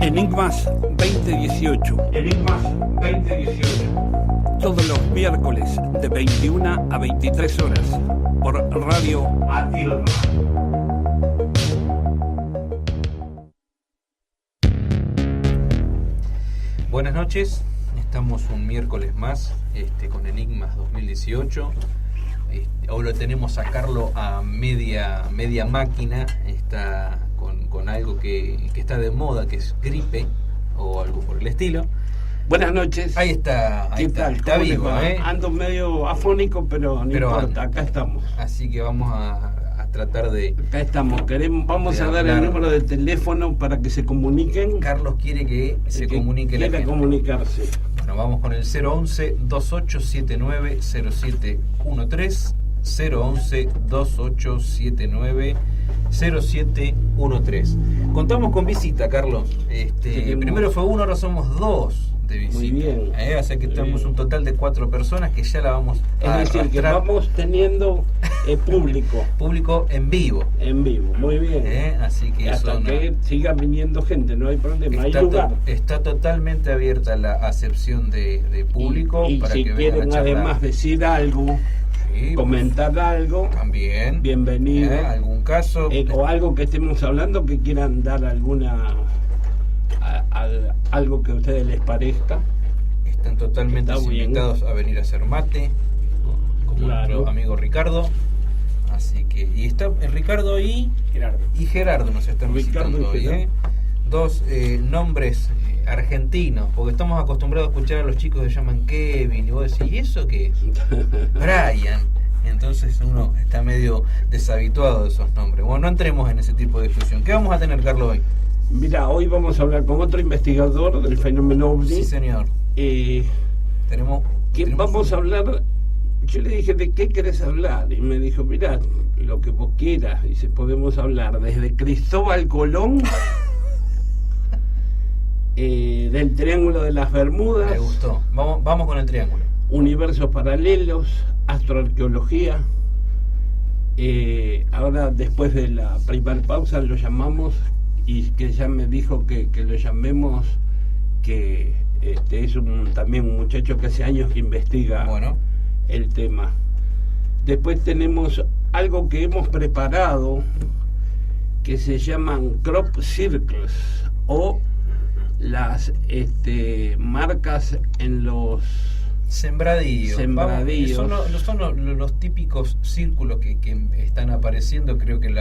Enigmas 2018. Enigmas 2018. Todos los miércoles de 21 a 23 horas por Radio Atilra. Buenas noches, estamos un miércoles más con Enigmas 2018. Ahora tenemos a Carlos a media máquina, está con algo que está de moda, que es gripe o algo por el estilo. Buenas noches. Ahí está, está vivo, Ando medio afónico, pero no importa, acá estamos. Así que vamos a tratar de... Acá estamos, vamos a dar el número de teléfono para que se comuniquen. Carlos quiere que se comunique la gente. Quiera comunicarse. Bueno, vamos con el 011-2879-0713, 011-2879-0713. Contamos con visita, Carlos. Primero fue uno, ahora somos dos de visita. Muy bien. O sea que estamos un total de 4 personas que ya la vamos a Es decir, que vamos teniendo público. Público en vivo. En vivo, muy bien. Así que hasta que siga viniendo gente, no hay problema, hay lugar. Está totalmente abierta la acepción de público. Y para si que quieren además decir algo, comentar algo, también bienvenido. Algún caso o algo que estemos hablando, que quieran dar algo que a ustedes les parezca. Están totalmente invitados a venir a hacer mate, como nuestro amigo Ricardo. Así que, y está Ricardo y Gerardo nos están visitando hoy. Dos nombres argentinos, porque estamos acostumbrados a escuchar a los chicos que se llaman Kevin, y vos decís, ¿y eso qué es? Brian. Entonces uno está medio deshabituado de esos nombres. Bueno, no entremos en ese tipo de discusión. ¿Qué vamos a tener, Carlos, hoy? Mira, hoy vamos a hablar con otro investigador del fenómeno OVNI. Sí, señor. Vamos a hablar. Yo le dije, ¿de qué querés hablar? Y me dijo, mirá, lo que vos quieras. Dice, podemos hablar desde Cristóbal Colón, del Triángulo de las Bermudas. Me gustó. Vamos con el triángulo. Universos paralelos, astroarqueología. Ahora, después de la primera pausa, lo llamamos, y que ya me dijo que lo llamemos, que es también un muchacho que hace años que investiga el tema. Después tenemos algo que hemos preparado, que se llaman crop circles, o las marcas en los sembradíos. Son los típicos círculos que están apareciendo. Creo que el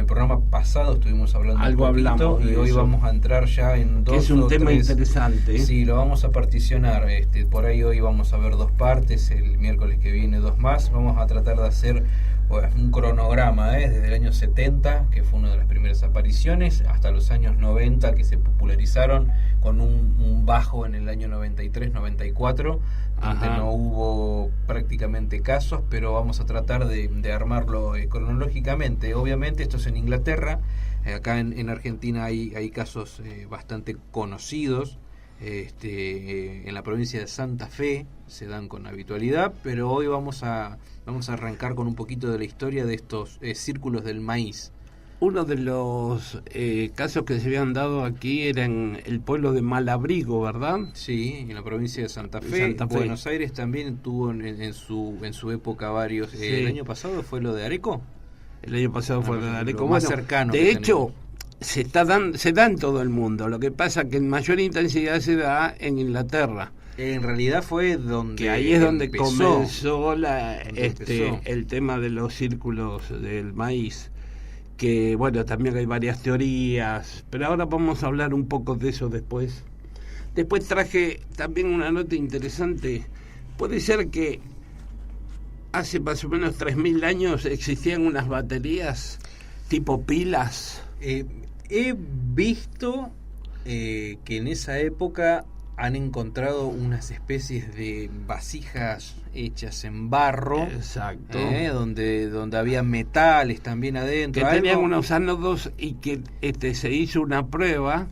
programa pasado estuvimos hablando algo un poquito, hablamos de y hoy eso. Vamos a entrar ya en dos. Es un tema interesante. Sí, lo vamos a particionar. Por ahí hoy vamos a ver 2 partes, el miércoles que viene 2 más. Vamos a tratar de hacer un cronograma desde el año 70, que fue una de las primeras apariciones, hasta los años 90, que se popularizaron con un bajo en el año 93-94, donde no hubo prácticamente casos, pero vamos a tratar de armarlo cronológicamente. Obviamente esto es en Inglaterra. Acá en Argentina hay casos bastante conocidos. En la provincia de Santa Fe se dan con habitualidad, pero hoy vamos a arrancar con un poquito de la historia de estos círculos del maíz. Uno de los casos que se habían dado aquí era en el pueblo de Malabrigo, ¿verdad? Sí, en la provincia de Santa Fe. Buenos Aires también tuvo en su época varios. Sí. ¿El año pasado fue lo de Areco? El año pasado fue lo de Areco. Más cercano. De hecho, se da en todo el mundo. Lo que pasa es que en mayor intensidad se da en Inglaterra. En realidad fue donde... Que ahí es donde comenzó el tema de los círculos del maíz. Que también hay varias teorías, pero ahora vamos a hablar un poco de eso después. Después traje también una nota interesante. Puede ser que hace más o menos 3.000 años existían unas baterías tipo pilas. He visto que en esa época han encontrado unas especies de vasijas hechas en barro. Exacto. Donde había metales también adentro. Que tenían unos ánodos, y que se hizo una prueba,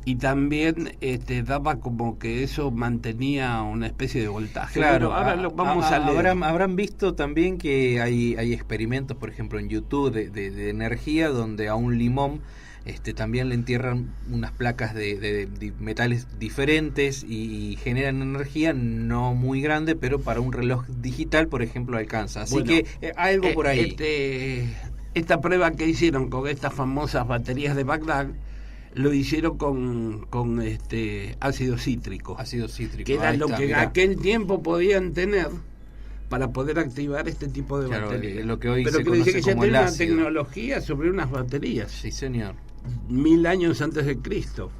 y también daba como que eso mantenía una especie de voltaje. Claro, bueno, ahora lo vamos a leer. Habrán visto también que hay experimentos, por ejemplo en YouTube, de energía, donde a un limón también le entierran unas placas de metales diferentes y generan energía no muy grande, pero para un reloj digital, por ejemplo, alcanza. Así que algo por ahí. Esta prueba que hicieron con estas famosas baterías de Bagdad, lo hicieron con ácido cítrico. Ácido cítrico. Que era lo que en aquel tiempo podían tener para poder activar este tipo de baterías. Lo que hoy pero se que dice que ya como tiene el una ácido. Tecnología sobre unas baterías. Sí, señor. 1000 años antes de Cristo.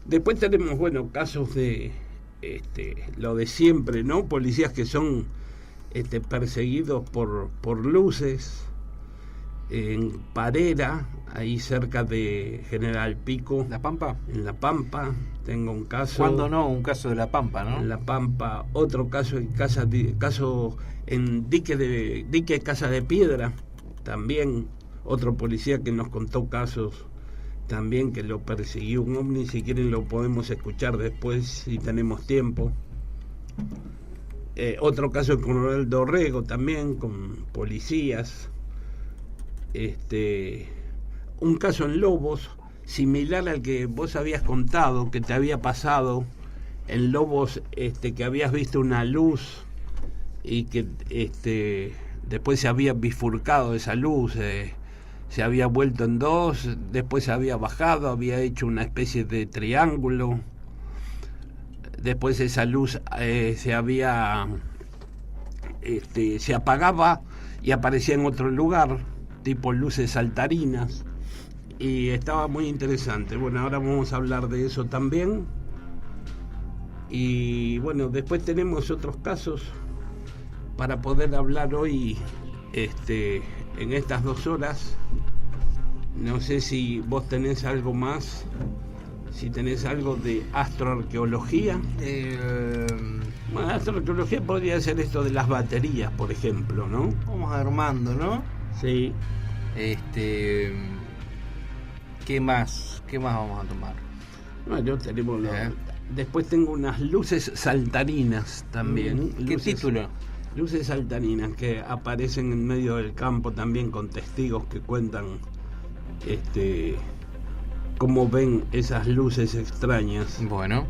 Después tenemos, casos de lo de siempre, ¿no? Policías que son perseguidos por luces. En Parera, ahí cerca de General Pico. ¿La Pampa? En La Pampa, tengo un caso. ¿Cuándo no? Un caso de La Pampa, ¿no? En La Pampa, otro caso en Dique Casa de Piedra, también otro policía que nos contó casos también que lo persiguió un ovni. Si quieren lo podemos escuchar después si tenemos tiempo. Otro caso en Coronel Dorrego también con policías. Un caso en Lobos similar al que vos habías contado, que te había pasado en Lobos, que habías visto una luz y que después se había bifurcado esa luz, se había vuelto en dos, después se había bajado, había hecho una especie de triángulo, después esa luz se apagaba y aparecía en otro lugar, tipo luces saltarinas, y estaba muy interesante. Bueno, ahora vamos a hablar de eso también. Y bueno, después tenemos otros casos para poder hablar hoy en estas 2 horas. No sé si vos tenés algo más, si tenés algo de astroarqueología. Bueno, astroarqueología podría ser esto de las baterías, por ejemplo, ¿no? Vamos armando, ¿no? Sí. ¿Qué más vamos a tomar? Bueno, tenemos después tengo unas luces saltarinas también. ¿Qué título? Luces saltarinas que aparecen en medio del campo también, con testigos que cuentan cómo ven esas luces extrañas. Bueno.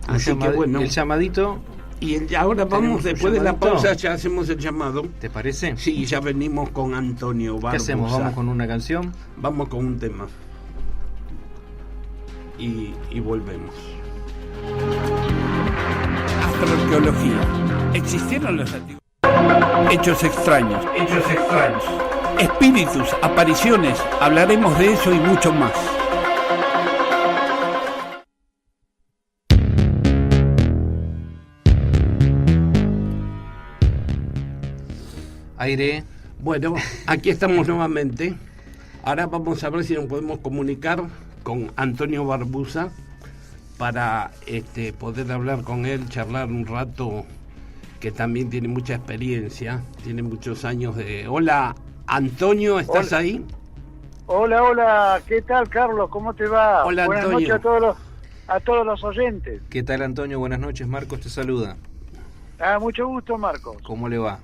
Así que bueno. El llamadito. Y ahora vamos, después de la pausa ya hacemos el llamado. ¿Te parece? Sí, ya venimos con Antonio Barbusa. ¿Qué hacemos? ¿Vamos con una canción? Vamos con un tema. Y volvemos. Astroarqueología. ¿Existieron los antiguos? Hechos extraños. Espíritus, apariciones. Hablaremos de eso y mucho más. Aire. Bueno, aquí estamos nuevamente. Ahora vamos a ver si nos podemos comunicar con Antonio Barbusa para poder hablar con él, charlar un rato, que también tiene mucha experiencia, tiene muchos años de... Hola, Antonio, ¿estás ahí? Hola, ¿qué tal, Carlos? ¿Cómo te va? Hola, Buenas Antonio. noches a todos los oyentes. ¿Qué tal, Antonio? Buenas noches, Marcos te saluda. Mucho gusto, Marcos. ¿Cómo le va?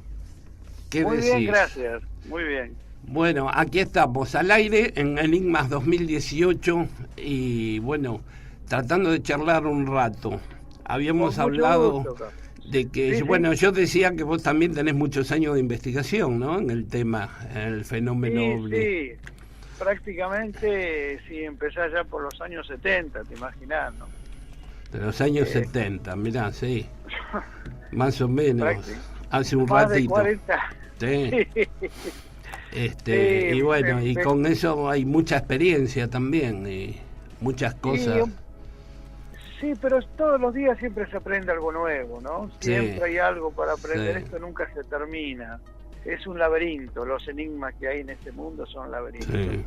¿Qué Muy decís? bien, gracias. Muy bien. Bueno, aquí estamos al aire en Enigmas 2018 y bueno, tratando de charlar un rato. Habíamos hablado gusto, de que, sí, bueno, yo decía que vos también tenés muchos años de investigación, ¿no? En el tema, en el fenómeno ovni. Sí, prácticamente sí, empecé ya por los años 70, te imaginas, ¿no? De los años 70, mirá, sí. Más o menos, hace un más ratito. de 40. Sí. Sí, y bueno, y con eso hay mucha experiencia también, y muchas cosas. Sí, pero todos los días siempre se aprende algo nuevo, ¿no? Siempre hay algo para aprender, esto nunca se termina. Es un laberinto, los enigmas que hay en este mundo son laberintos. Sí.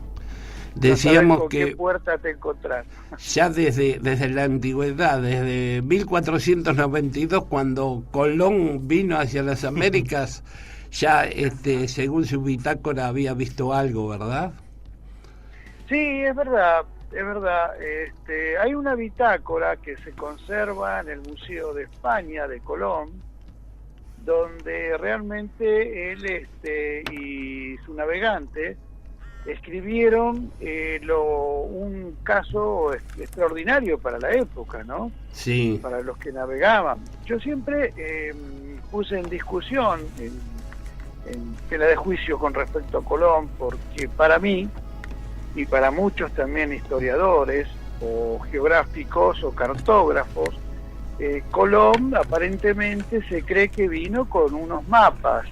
Decíamos no que qué puerta te encontrás. Ya desde la antigüedad, desde 1492, cuando Colón vino hacia las Américas, ya según su bitácora había visto algo, ¿verdad? Sí, es verdad. Hay una bitácora que se conserva en el Museo de España de Colón, donde realmente él y su navegante escribieron un caso extraordinario para la época, ¿no? Sí. Para los que navegaban. Yo siempre puse en discusión, en tela de juicio con respecto a Colón, porque para mí, y para muchos también historiadores, o geográficos, o cartógrafos, Colón aparentemente se cree que vino con unos mapas,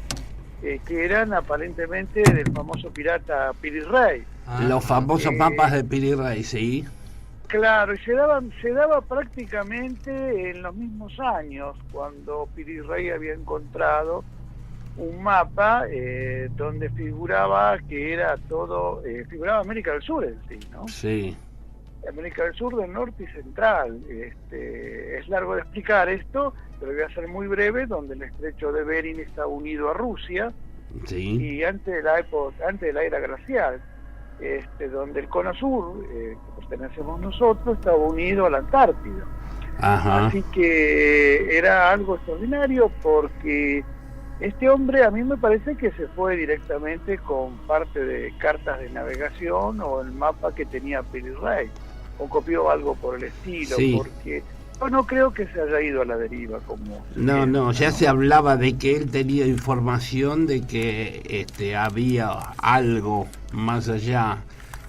que eran aparentemente del famoso pirata Piri Rey. Los famosos mapas de Piri Rey, sí. Claro, y se daba prácticamente en los mismos años, cuando Piri Rey había encontrado un mapa donde figuraba que era todo, figuraba América del Sur en sí, ¿no? Sí. América del Sur, del Norte y Central. Es largo de explicar esto, pero voy a ser muy breve, donde el estrecho de Bering está unido a Rusia, sí. Y antes de la era glacial, donde el cono sur, que pertenecemos nosotros, estaba unido a la Antártida. Ajá. Así que era algo extraordinario, porque este hombre a mí me parece que se fue directamente con parte de cartas de navegación o el mapa que tenía Piri Rey, o copió algo por el estilo, sí. Porque yo no creo que se haya ido a la deriva como... No, ya se hablaba de que él tenía información de que había algo más allá,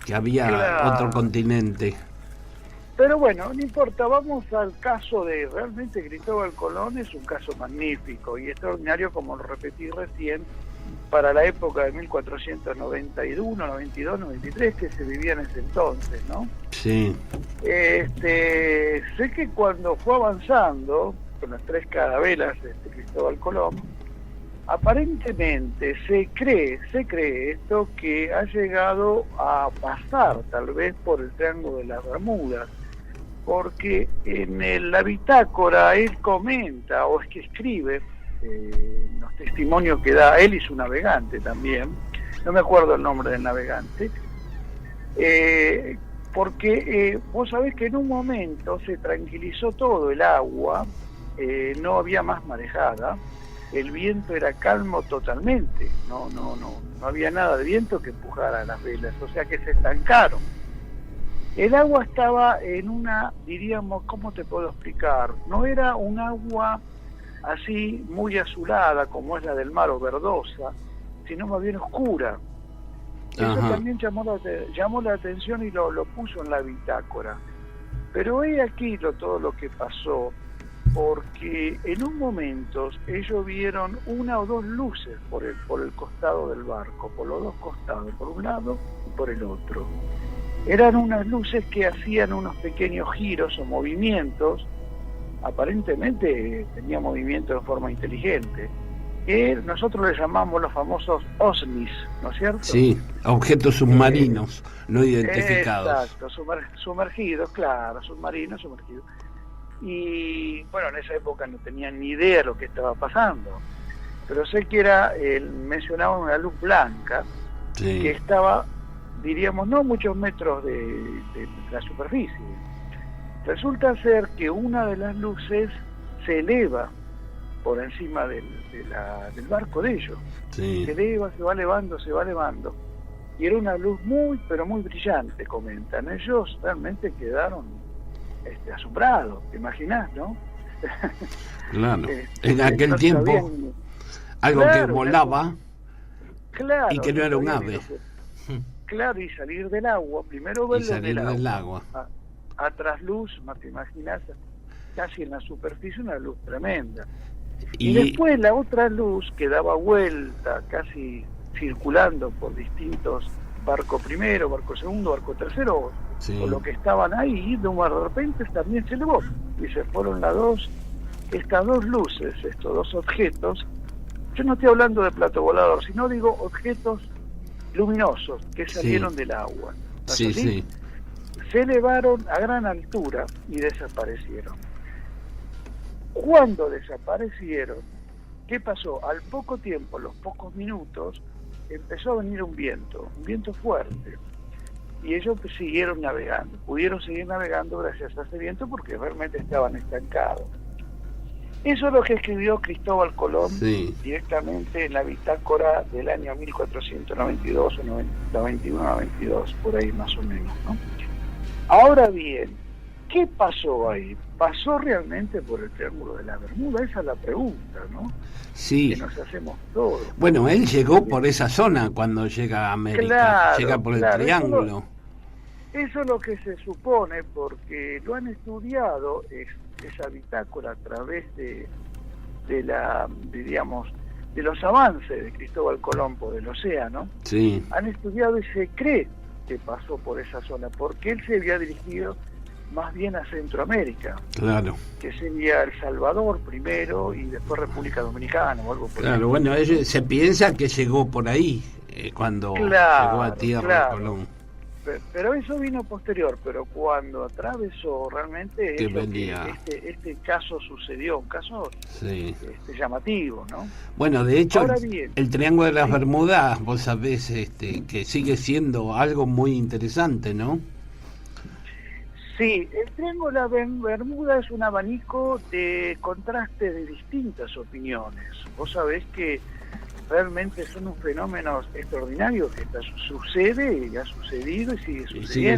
que había otro continente. Pero bueno, no importa, vamos al caso de realmente Cristóbal Colón. Es un caso magnífico y extraordinario, como lo repetí recién, para la época de 1491, 92, 93, que se vivía en ese entonces, ¿no? Sí. Sé que cuando fue avanzando con las 3 carabelas de Cristóbal Colón, aparentemente se cree esto, que ha llegado a pasar tal vez por el Triángulo de las Bermudas, porque en la bitácora él comenta, o es que escribe, los testimonios que da él y su navegante también, no me acuerdo el nombre del navegante, porque vos sabés que en un momento se tranquilizó todo el agua, no había más marejada, el viento era calmo totalmente, no había nada de viento que empujara las velas, o sea que se estancaron. El agua estaba en una, diríamos, ¿cómo te puedo explicar? No era un agua así muy azulada como es la del mar o verdosa, sino más bien oscura. Eso también llamó la atención y lo puso en la bitácora. Pero he aquí todo lo que pasó, porque en un momento ellos vieron 1 o 2 luces por el costado del barco, por los 2 costados, por un lado y por el otro. Eran unas luces que hacían unos pequeños giros o movimientos, aparentemente tenía movimiento de forma inteligente, que nosotros le llamamos los famosos OSNIs, ¿no es cierto? Sí, objetos submarinos no identificados. Exacto, sumergidos, claro, submarinos, sumergidos. Y bueno, en esa época no tenían ni idea de lo que estaba pasando, pero sé que mencionaba una luz blanca, sí, que estaba, diríamos, no muchos metros de la superficie. Resulta ser que una de las luces se eleva por encima del barco de ellos. Sí. Se eleva, se va elevando, y era una luz muy, pero muy brillante, comentan. Ellos realmente quedaron asombrados, ¿te imaginás, no? Claro, en aquel tiempo sabían, algo que volaba, claro, y que no era un ave. Claro, y salir del agua, primero verlo del agua. A trasluz, te imaginas, casi en la superficie, una luz tremenda. Y después la otra luz que daba vuelta, casi circulando por distintos barco primero, barco segundo, barco tercero, sí, o lo que estaban ahí, de repente también se elevó. Y se fueron estas 2 luces, estos 2 objetos. Yo no estoy hablando de plato volador, sino digo objetos luminosos que salieron, sí, del agua. ¿No sí, sí. Se elevaron a gran altura y desaparecieron. Cuando desaparecieron, ¿qué pasó? Al poco tiempo, los pocos minutos, empezó a venir un viento fuerte, y ellos siguieron navegando, pudieron seguir navegando gracias a ese viento porque realmente estaban estancados. Eso es lo que escribió Cristóbal Colón directamente en la bitácora del año 1492 o 91-92, por ahí más o menos, ¿no? Ahora bien, ¿qué pasó ahí? ¿Pasó realmente por el Triángulo de la Bermuda? Esa es la pregunta, ¿no? Sí. Que nos hacemos todos. Bueno, él llegó por esa zona cuando llega a América, claro, llega por el Triángulo. Eso es lo que se supone, porque lo han estudiado esa bitácora a través de los avances de Cristóbal Colón por el océano. Sí. Han estudiado y se cree que pasó por esa zona, porque él se había dirigido más bien a Centroamérica, claro, que sería El Salvador primero y después República Dominicana o algo por ahí. Claro, bueno, se piensa que llegó por ahí cuando llegó a tierra Colón. Pero eso vino posterior, pero cuando atravesó realmente que es lo venía... que este caso sucedió, un caso llamativo, ¿no? Bueno, de hecho, bien, el Triángulo de las Bermudas, vos sabés que sigue siendo algo muy interesante, ¿no? Sí, el Triángulo de la Bermuda es un abanico de contrastes de distintas opiniones. Vos sabés que realmente son unos fenómenos extraordinarios que sucede y ha sucedido y sigue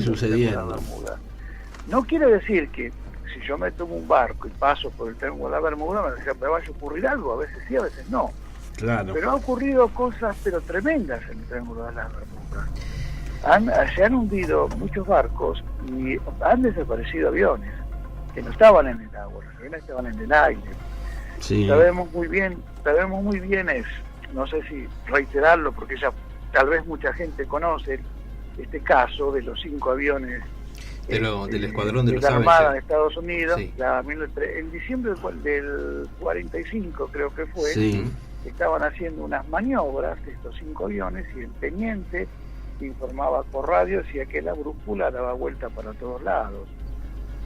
sucediendo. En la Bermuda. No quiere decir que si yo me tomo un barco y paso por el Triángulo de la Bermuda me vaya a ocurrir algo, a veces sí, a veces no. Claro. Pero ha ocurrido cosas pero tremendas en el Triángulo de la Bermuda. Se han hundido muchos barcos y han desaparecido aviones que no estaban en el agua, los aviones estaban en el aire. Sí. Sabemos muy bien no sé si reiterarlo porque ya tal vez mucha gente conoce este caso de los 5 aviones del escuadrón de los la Armada Avengers de Estados Unidos, sí. En diciembre del 45 creo que fue, sí. Estaban haciendo unas maniobras estos 5 aviones y el teniente informaba por radio, decía que la brújula daba vuelta para todos lados.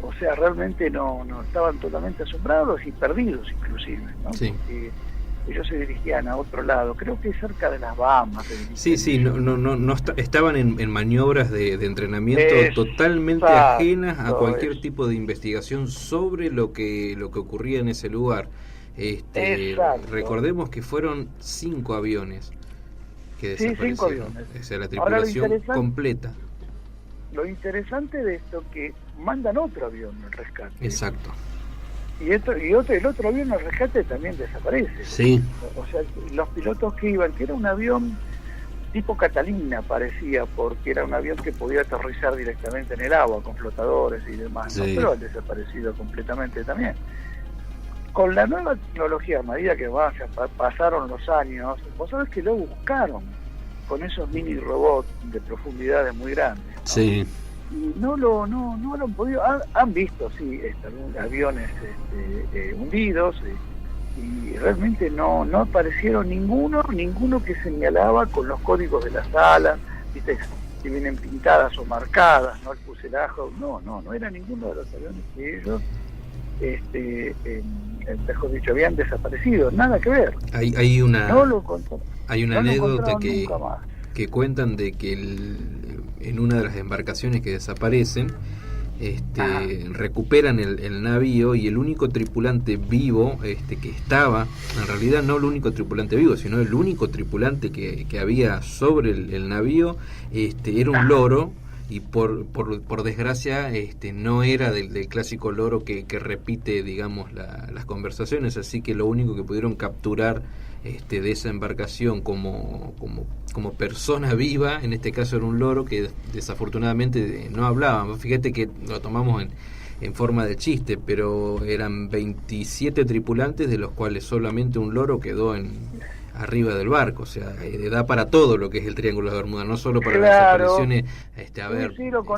O sea, realmente no estaban totalmente asombrados y perdidos inclusive, ¿no? Sí. Porque ellos se dirigían a otro lado, creo que cerca de las Bahamas. Sí, no estaban en maniobras de entrenamiento totalmente ajenas a cualquier tipo de investigación sobre lo que ocurría en ese lugar. Recordemos que fueron 5 aviones que desaparecieron. 5 aviones. O sea, la tripulación completa. Lo interesante de esto es que mandan otro avión al rescate. Exacto. Y el otro avión al rescate también desaparece. Sí. O sea, los pilotos que iban, que era un avión tipo Catalina parecía, porque era un avión que podía aterrizar directamente en el agua con flotadores y demás, sí. ¿No? Pero han desaparecido completamente también. Con la nueva tecnología, a medida que pasaron los años, vos sabés que lo buscaron con esos mini robots de profundidades muy grandes, ¿no? Sí. Y no lo han podido, han visto sí aviones hundidos y realmente no aparecieron ninguno que señalaba con los códigos de las alas, viste, si vienen pintadas o marcadas, no el fuselaje, no era ninguno de los aviones que ellos mejor dicho habían desaparecido, nada que ver. Hay una anécdota no que cuentan de que en una de las embarcaciones que desaparecen recuperan el navío y el único tripulante vivo que estaba, en realidad no el único tripulante vivo, sino el único tripulante que había sobre el navío era un loro. Y por desgracia no era del clásico loro que repite, digamos, las conversaciones, así que lo único que pudieron capturar de esa embarcación como persona viva, en este caso era un loro que desafortunadamente no hablaba. Fíjate que lo tomamos en forma de chiste, pero eran 27 tripulantes, de los cuales solamente un loro quedó arriba del barco, o sea, da para todo lo que es el Triángulo de Bermuda, no solo para las apariciones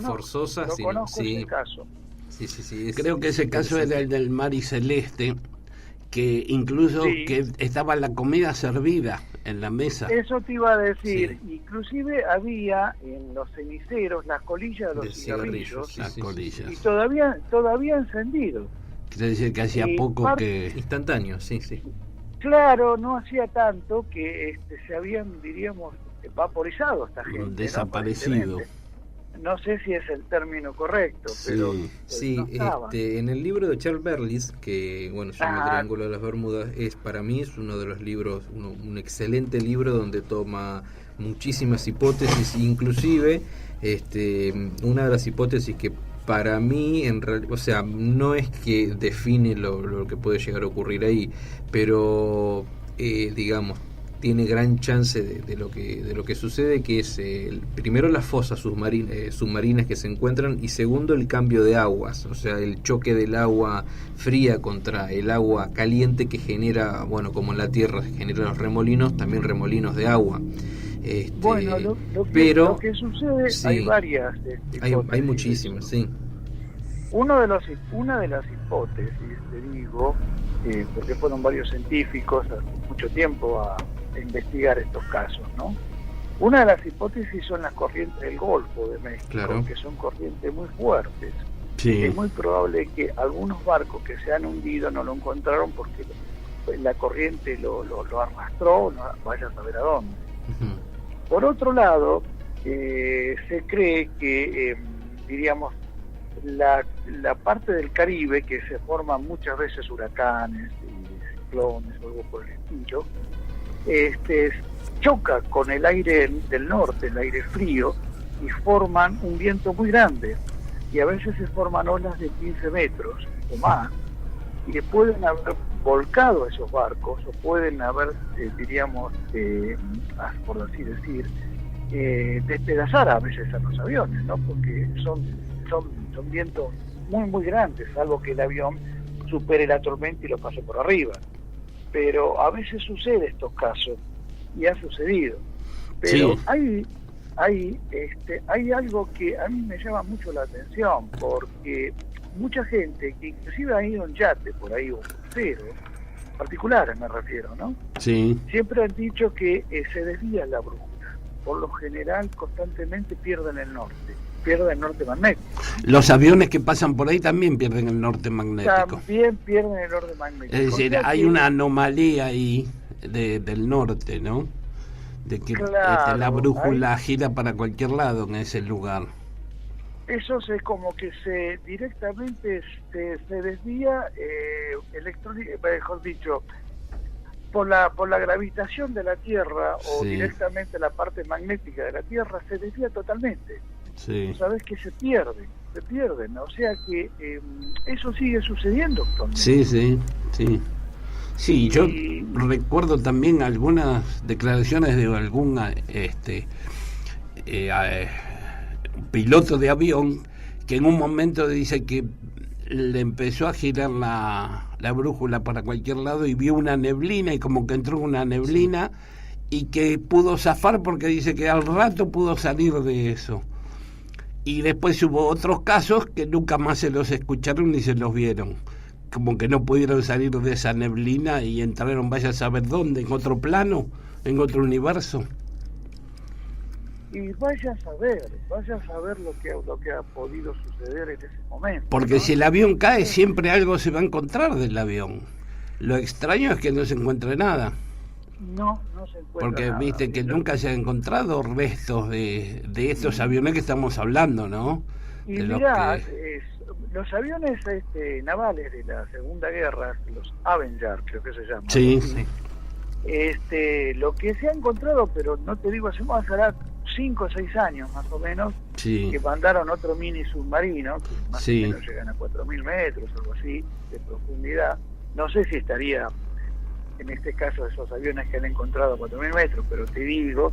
forzosas, sino ese caso. Sí, creo que ese caso era el del Mar y Celeste, que incluso que estaba la comida servida en la mesa. Eso te iba a decir, inclusive había en los ceniceros las colillas de los cigarrillos, las colillas. Y todavía encendido. Quiere decir que hacía poco que... Instantáneo, sí. Claro, no hacía tanto que se habían, diríamos, vaporizado esta gente. Desaparecido. no sé si es el término correcto, pero sí, en el libro de Charles Berlitz, que bueno, se llama El Triángulo de las Bermudas, para mí es uno de los libros, un excelente libro donde toma muchísimas hipótesis, inclusive una de las hipótesis que para mí, o sea, no es que define lo que puede llegar a ocurrir ahí, pero digamos, tiene gran chance de lo que sucede, que es primero las fosas submarinas que se encuentran, y segundo el cambio de aguas, o sea, el choque del agua fría contra el agua caliente que genera, bueno, como en la Tierra se generan los remolinos, también remolinos de agua. Bueno, lo que sucede, sí, hay varias hay muchísimas, sí. Una de las hipótesis, te digo, porque fueron varios científicos hace mucho tiempo a investigar estos casos, ¿no? Una de las hipótesis son las corrientes del Golfo de México, claro, que son corrientes muy fuertes. Sí. Es muy probable que algunos barcos que se han hundido no lo encontraron porque la corriente lo arrastró, no vaya a saber a dónde. Uh-huh. Por otro lado, se cree que, diríamos, la parte del Caribe, que se forman muchas veces huracanes y ciclones o algo por el estilo, choca con el aire del norte, el aire frío, y forman un viento muy grande, y a veces se forman olas de 15 metros o más, y que pueden haber volcado esos barcos, o pueden haber, diríamos, por así decir, despedazar a veces a los aviones, ¿no? Porque son vientos muy muy grandes, salvo que el avión supere la tormenta y lo pase por arriba. Pero a veces sucede estos casos, y ha sucedido. Pero sí, hay algo que a mí me llama mucho la atención, porque mucha gente que inclusive ha ido en yate por ahí, o crucero, particulares me refiero, ¿no? Sí. Siempre han dicho que se desvía la brújula. Por lo general, constantemente pierden el norte magnético. Los aviones que pasan por ahí también pierden el norte magnético. También pierden el norte magnético. Es decir, hay una anomalía ahí del norte, ¿no? De que claro, la brújula gira para cualquier lado en ese lugar. Eso es como que directamente se desvía mejor dicho, por la gravitación de la Tierra, o sí, directamente la parte magnética de la Tierra se desvía totalmente. Sí. Sabes que se pierden, o sea que eso sigue sucediendo actualmente. Sí, yo recuerdo también algunas declaraciones de algún piloto de avión que en un momento dice que le empezó a girar la brújula para cualquier lado y vio una neblina, y como que entró una neblina, y que pudo zafar porque dice que al rato pudo salir de eso. Y después hubo otros casos que nunca más se los escucharon ni se los vieron, como que no pudieron salir de esa neblina y entraron, vaya a saber dónde, en otro plano, en otro universo. Y vaya a saber lo que ha podido suceder en ese momento. Porque ¿no? Si el avión cae, siempre algo se va a encontrar del avión. Lo extraño es que no se encuentre nada. No se encuentra porque nada. Viste que nunca se han encontrado restos de estos aviones que estamos hablando, ¿no? Y mirá, los aviones navales de la Segunda Guerra, los Avenger, creo que se llaman. Sí. Lo que se ha encontrado, pero no te digo, hace 5 o 6 años más o menos, sí, que mandaron otro mini submarino, que más o menos llegan a 4.000 metros, algo así, de profundidad. No sé si estaría, en este caso, esos aviones que han encontrado a 4.000 metros, pero te digo,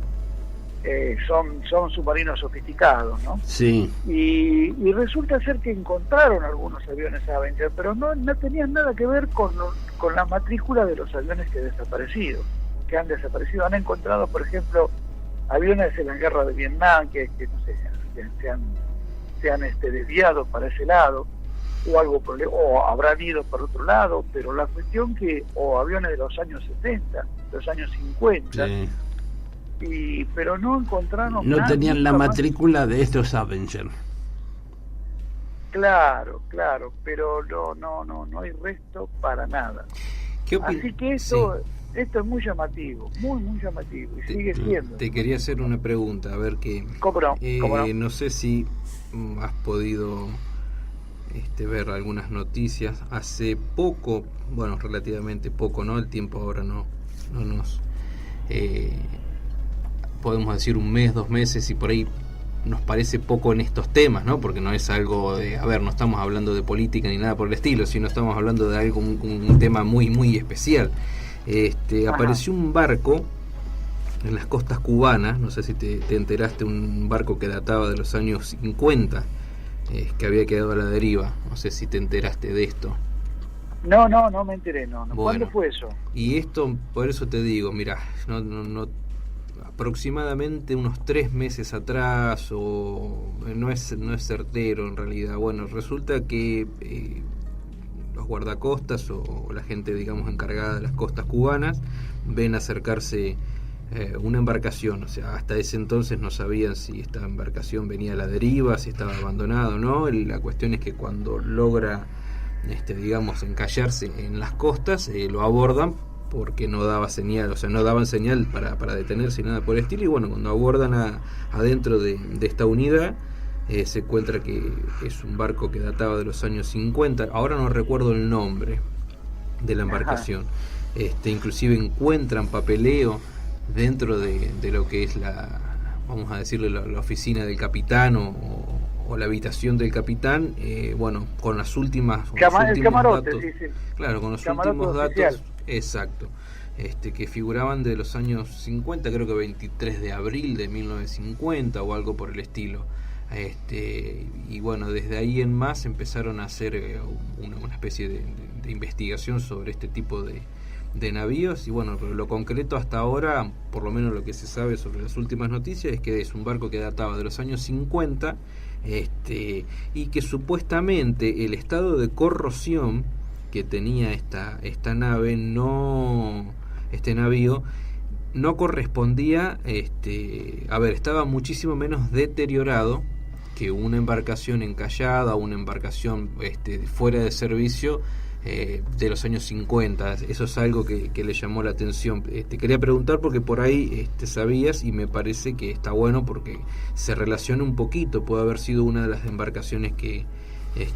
son submarinos sofisticados, ¿no? Sí. Y resulta ser que encontraron algunos aviones Avenger, pero no tenían nada que ver con la matrícula de los aviones que han desaparecido. Han encontrado, por ejemplo, aviones de la guerra de Vietnam que no sé, se han desviado para ese lado, o algo o habrán ido para otro lado, pero la cuestión que, o aviones de los años 70, los años 50, sí, pero no encontraron no nada, tenían la matrícula de estos Avenger. Claro, pero no hay resto para nada. Así que eso Esto es muy llamativo, muy llamativo, y sigue siendo. Te quería hacer una pregunta, a ver qué... ¿Cómo no? No sé si has podido ver algunas noticias. Hace poco, bueno, relativamente poco, ¿no? El tiempo ahora no nos... podemos decir 1 mes, 2 meses, y por ahí nos parece poco en estos temas, ¿no? Porque no es algo de... A ver, no estamos hablando de política ni nada por el estilo, sino estamos hablando de algo, un tema muy especial. Apareció un barco en las costas cubanas, no sé si te enteraste, un barco que databa de los años 50, que había quedado a la deriva. No sé si te enteraste de esto. No me enteré, no. Bueno, ¿cuándo fue eso? Y esto, por eso te digo, mira, no aproximadamente unos 3 meses atrás, o no es certero en realidad. Bueno, resulta que los guardacostas o la gente, digamos, encargada de las costas cubanas ven acercarse una embarcación. O sea, hasta ese entonces no sabían si esta embarcación venía a la deriva, si estaba abandonada o no. La cuestión es que cuando logra, digamos, encallarse en las costas, lo abordan porque no daba señal, o sea, no daban señal para detenerse ni nada por el estilo. Y bueno, cuando abordan adentro de esta unidad, se encuentra que es un barco que databa de los años 50. Ahora no recuerdo el nombre de la embarcación. Inclusive encuentran papeleo dentro de lo que es vamos a decirle, la oficina del capitán o la habitación del capitán, bueno, con las últimas el camarote, datos, sí. Claro, con los camarote últimos oficial. Datos, exacto, que figuraban de los años 50, creo que 23 de abril de 1950 o algo por el estilo. Y bueno, desde ahí en más empezaron a hacer una especie de investigación sobre este tipo de navíos. Y bueno, pero lo concreto hasta ahora, por lo menos lo que se sabe sobre las últimas noticias, es que es un barco que databa de los años 50, y que supuestamente el estado de corrosión que tenía esta nave, este navío, no correspondía, estaba muchísimo menos deteriorado que una embarcación encallada, una embarcación fuera de servicio de los años 50. Eso es algo que le llamó la atención. Quería preguntar porque por ahí sabías, y me parece que está bueno porque se relaciona un poquito. Puede haber sido una de las embarcaciones que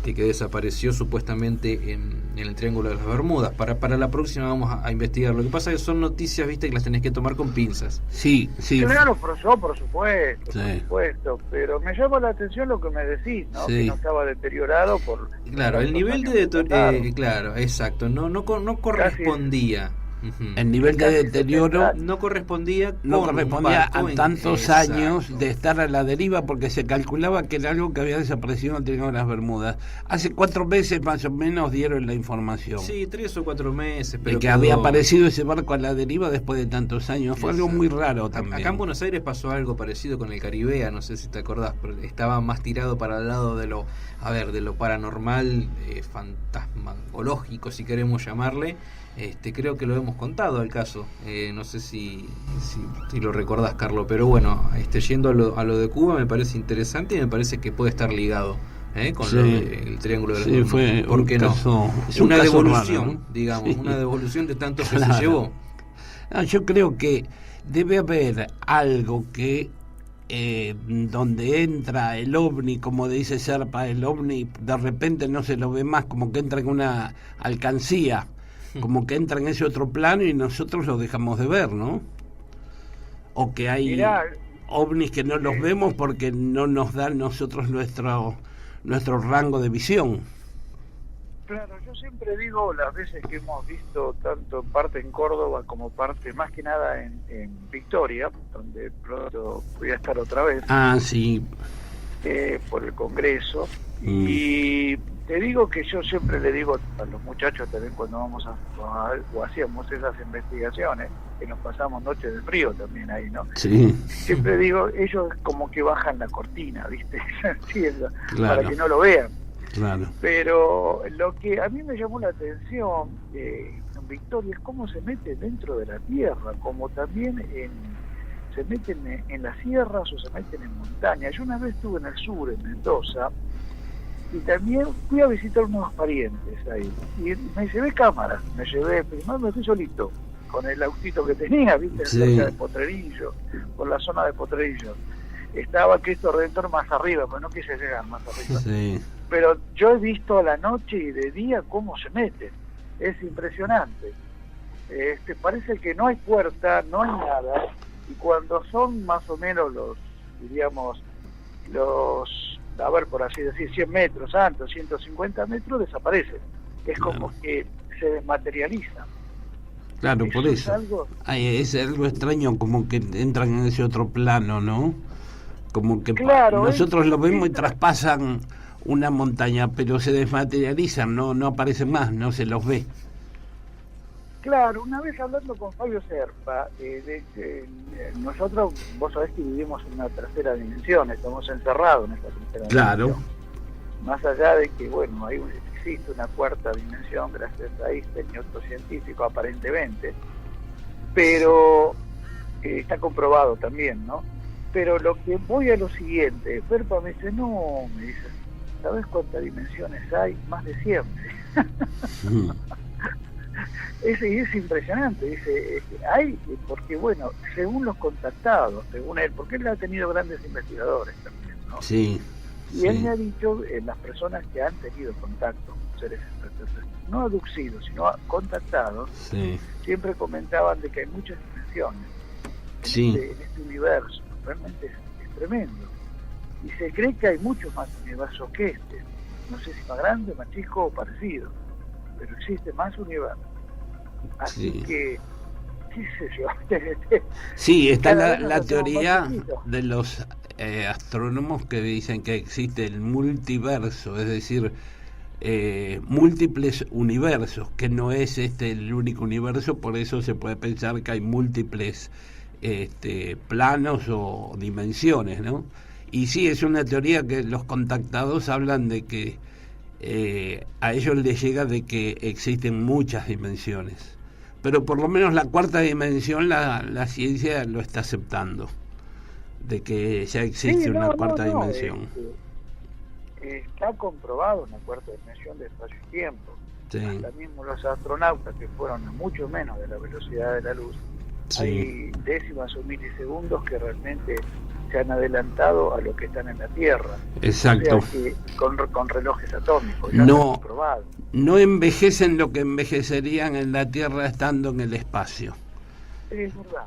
desapareció supuestamente en el Triángulo de las Bermudas. Para la próxima vamos a investigar. Lo que pasa es que son noticias, viste, que las tenés que tomar con pinzas. Sí. Claro, por supuesto, pero me llama la atención lo que me decís, ¿no? Sí. Que no estaba deteriorado por... Claro, el nivel de claro, exacto, no correspondía. El nivel de deterioro no correspondía a tantos años de estar a la deriva, porque se calculaba que era algo que había desaparecido en el Triángulo de las Bermudas. Hace 4 meses más o menos dieron la información. Sí, 3 o 4 meses. Pero que había aparecido ese barco a la deriva después de tantos años. Fue algo muy raro también. Acá en Buenos Aires pasó algo parecido con el Caribea, no sé si te acordás, pero estaba más tirado para el lado de lo paranormal, fantasmagológico, si queremos llamarle. Creo que lo hemos contado al caso, no sé si lo recordás, Carlos, pero bueno, yendo a lo de Cuba me parece interesante y me parece que puede estar ligado con lo del Triángulo de las Bermudas. Fue ¿Por qué no? Es una devolución, raro, ¿no? Digamos, una devolución de tanto que se llevó. No, yo creo que debe haber algo que donde entra el ovni, como dice Serpa, el ovni de repente no se lo ve más, como que entra en una alcancía, como que entra en ese otro plano y nosotros lo dejamos de ver, ¿no? O que hay ovnis que no los vemos porque no nos dan nosotros nuestro rango de visión. Claro, yo siempre digo, las veces que hemos visto tanto parte en Córdoba como parte más que nada en Victoria, donde pronto voy a estar otra vez. Sí. Por el Congreso. Y te digo que yo siempre le digo a los muchachos también cuando vamos o hacíamos esas investigaciones, que nos pasamos noches de frío también ahí, ¿no? Sí. Siempre digo, ellos como que bajan la cortina, ¿viste? Sí, claro. Para que no lo vean. Claro. Pero lo que a mí me llamó la atención en Victoria es cómo se mete dentro de la tierra, como también se meten en las sierras o se meten en montañas. Yo una vez estuve en el sur, en Mendoza, y también fui a visitar unos parientes ahí, y me llevé cámaras, primero me fui solito, con el autito que tenía, ¿viste? Cerca de Potrerillo, por la zona de Potrerillo. Estaba Cristo Redentor más arriba, pero no quise llegar más arriba. Sí. Pero yo he visto a la noche y de día cómo se meten. Es impresionante. Parece que no hay puerta, no hay nada, y cuando son más o menos a ver, por así decir, 100 metros antes, 150 metros, desaparecen. Es como que se desmaterializan. Claro, por eso. Es algo extraño, como que entran en ese otro plano, ¿no? Como que nosotros lo vemos y traspasan una montaña, pero se desmaterializan, no aparecen más, no se los ve. Claro, una vez hablando con Fabio Serpa, nosotros, vos sabés que vivimos en una tercera dimensión, estamos encerrados en esta tercera dimensión. Más allá de que, bueno, existe una cuarta dimensión gracias a Einstein y otro científico aparentemente, pero está comprobado también, ¿no? Pero lo que voy a lo siguiente, Serpa me dice, ¿sabes cuántas dimensiones hay? Más de 100. Es impresionante, dice, hay, porque bueno, según los contactados, según él, porque él ha tenido grandes investigadores también, ¿no? Sí. Y él me ha dicho, las personas que han tenido contacto con seres extraterrestres, no abducidos, sino contactados, siempre comentaban de que hay muchas dimensiones en este universo, realmente es tremendo. Y se cree que hay muchos más universos que este, no sé si más grande, más chico o parecido, pero existe más universos. Así que, qué sé yo. Sí, está la teoría de los astrónomos que dicen que existe el multiverso, es decir, múltiples universos, que no es el único universo, por eso se puede pensar que hay múltiples planos o dimensiones, ¿no? Y sí, es una teoría que los contactados hablan de que a ellos les llega de que existen muchas dimensiones, pero por lo menos la cuarta dimensión la ciencia lo está aceptando, de que ya existe una cuarta dimensión. Está comprobado una cuarta dimensión de espacio y tiempo. Hasta mismo los astronautas que fueron a mucho menos de la velocidad de la luz, hay décimas o milisegundos que realmente se han adelantado a lo que están en la Tierra. Exacto. O sea que con relojes atómicos, ya lo han probado. No envejecen lo que envejecerían en la Tierra estando en el espacio. Es verdad.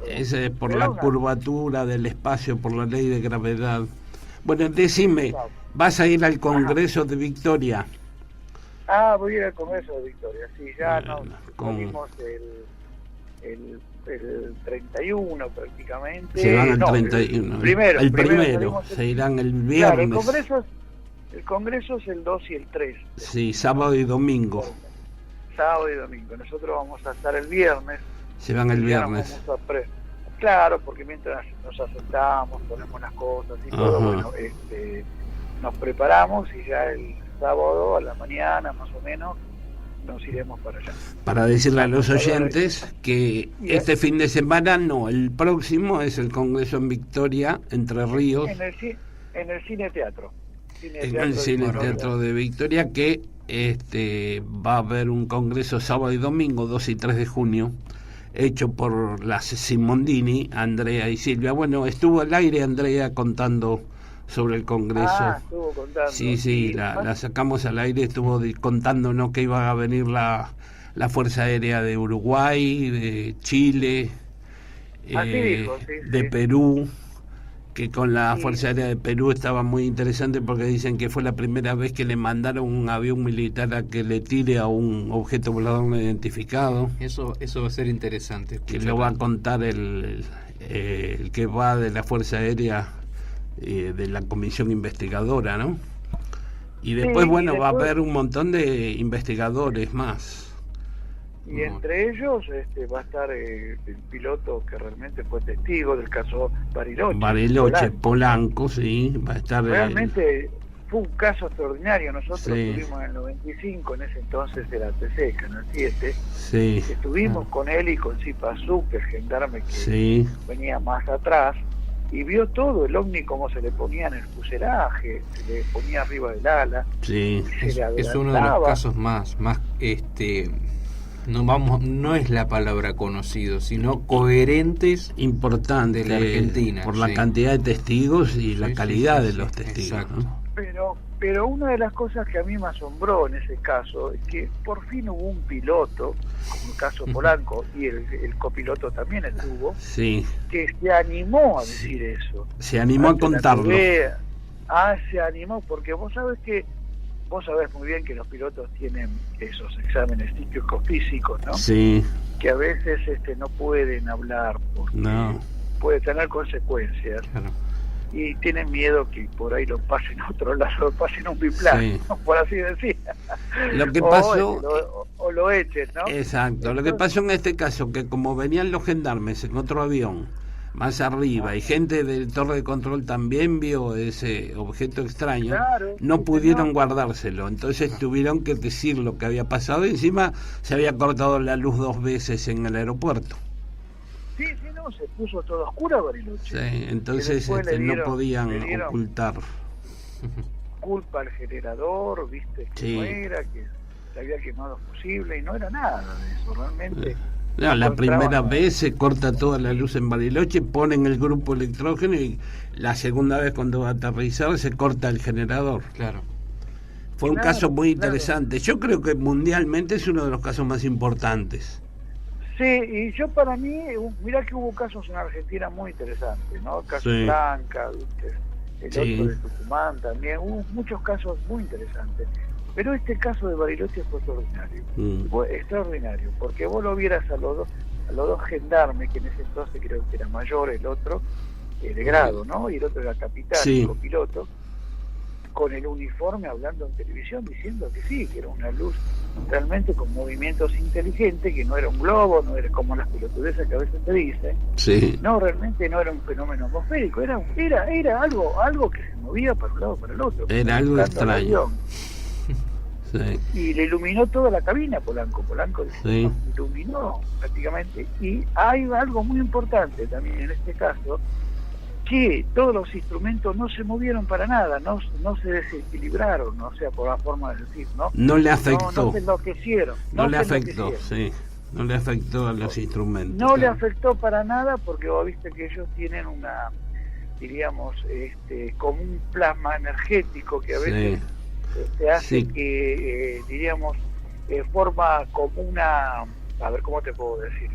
Ese es por la curvatura del espacio, por la ley de gravedad. Bueno, decime, ¿vas a ir al Congreso de Victoria? Voy a ir al Congreso de Victoria, sí, ya nos salimos el 31 prácticamente. Se van el 31. El primero se irán el viernes. Claro, el congreso es el 2 y el 3. Sí, sábado y domingo. Sábado y domingo. Nosotros vamos a estar el viernes. Se van el viernes. Claro, porque mientras nos asentamos, ponemos las cosas y todo, bueno, nos preparamos y ya el sábado a la mañana más o menos nos iremos para allá. Para decirle a los oyentes que este fin de semana el próximo es el Congreso en Victoria, Entre Ríos. En el Cine Teatro. En el Cine Teatro de Victoria, que va a haber un congreso sábado y domingo, 2 y 3 de junio, hecho por las Simondini, Andrea y Silvia. Bueno, estuvo al aire Andrea contando sobre el congreso. Estuvo contando. Sí, la sacamos al aire, estuvo contándonos que iba a venir la Fuerza Aérea de Uruguay, de Chile, de Perú, que con la Fuerza Aérea de Perú estaba muy interesante porque dicen que fue la primera vez que le mandaron un avión militar a que le tire a un objeto volador no identificado. Eso va a ser interesante. Que lo va a contar el que va de la Fuerza Aérea, de la comisión investigadora, ¿no? Y después, va a haber un montón de investigadores más. Y entre ellos va a estar el piloto que realmente fue testigo del caso Bariloche, Polanco, sí, va a estar. Realmente fue un caso extraordinario. Nosotros estuvimos en el 95, en ese entonces era TC, Canal 7. Estuvimos con él y con Cipazú, que el gendarme que venía más atrás, y vio todo, el ovni como se le ponía en el fuselaje, se le ponía arriba del ala. Es uno de los casos más no es la palabra conocido, sino coherentes, importante de la Argentina, por la cantidad de testigos y la calidad de los testigos, ¿no? Pero una de las cosas que a mí me asombró en ese caso es que por fin hubo un piloto, como el caso Polanco, y el copiloto también estuvo, que se animó a decir eso. Se animó a contarlo. Se animó, porque vos sabés muy bien que los pilotos tienen esos exámenes psíquicos, ¿no? Sí. Que a veces no pueden hablar porque puede tener consecuencias. Claro. Y tienen miedo que por ahí lo pasen a otro lado, lo pasen a un biplan, por así decir. Lo que pasó... o lo echen, ¿no? Exacto. Entonces, lo que pasó en este caso, que como venían los gendarmes en otro avión, más arriba, y gente del torre de control también vio ese objeto extraño, no pudieron guardárselo, entonces tuvieron que decir lo que había pasado, y encima se había cortado la luz 2 veces en el aeropuerto. Sí, se puso todo oscuro Bariloche. Sí, entonces no podían ocultar. Culpa al generador, viste, que no era, que se había quemado fusible, y no era nada de eso, realmente. No, la primera vez se corta toda la luz en Bariloche, ponen el grupo electrógeno, y la segunda vez cuando va a aterrizar se corta el generador. Claro. Fue un caso muy interesante. Yo creo que mundialmente es uno de los casos más importantes. Sí, y yo para mí, mirá que hubo casos en Argentina muy interesantes, ¿no? El caso Blanca, ¿viste? El otro de Tucumán también, hubo muchos casos muy interesantes. Pero este caso de Bariloche fue extraordinario. Fue extraordinario, porque vos lo vieras a los dos gendarmes, que en ese entonces creo que era mayor, el otro, de grado, ¿no? Y el otro era capitán, el copiloto, con el uniforme hablando en televisión, diciendo que sí, que era una luz realmente con movimientos inteligentes, que no era un globo, no era como las pelotudeces que a veces te dicen. No, realmente no era un fenómeno atmosférico, era algo que se movía para un lado para el otro. Era algo extraño. Y le iluminó toda la cabina Polanco iluminó prácticamente. Y hay algo muy importante también en este caso, que todos los instrumentos no se movieron para nada, no se desequilibraron, o sea, por la forma de decir, no le afectó, no se enloquecieron, no le afectó, no le afectó a los instrumentos, no le afectó para nada, porque vos viste que ellos tienen una, diríamos, como un plasma energético que a veces hace que, diríamos, forma como una, a ver, ¿cómo te puedo decir?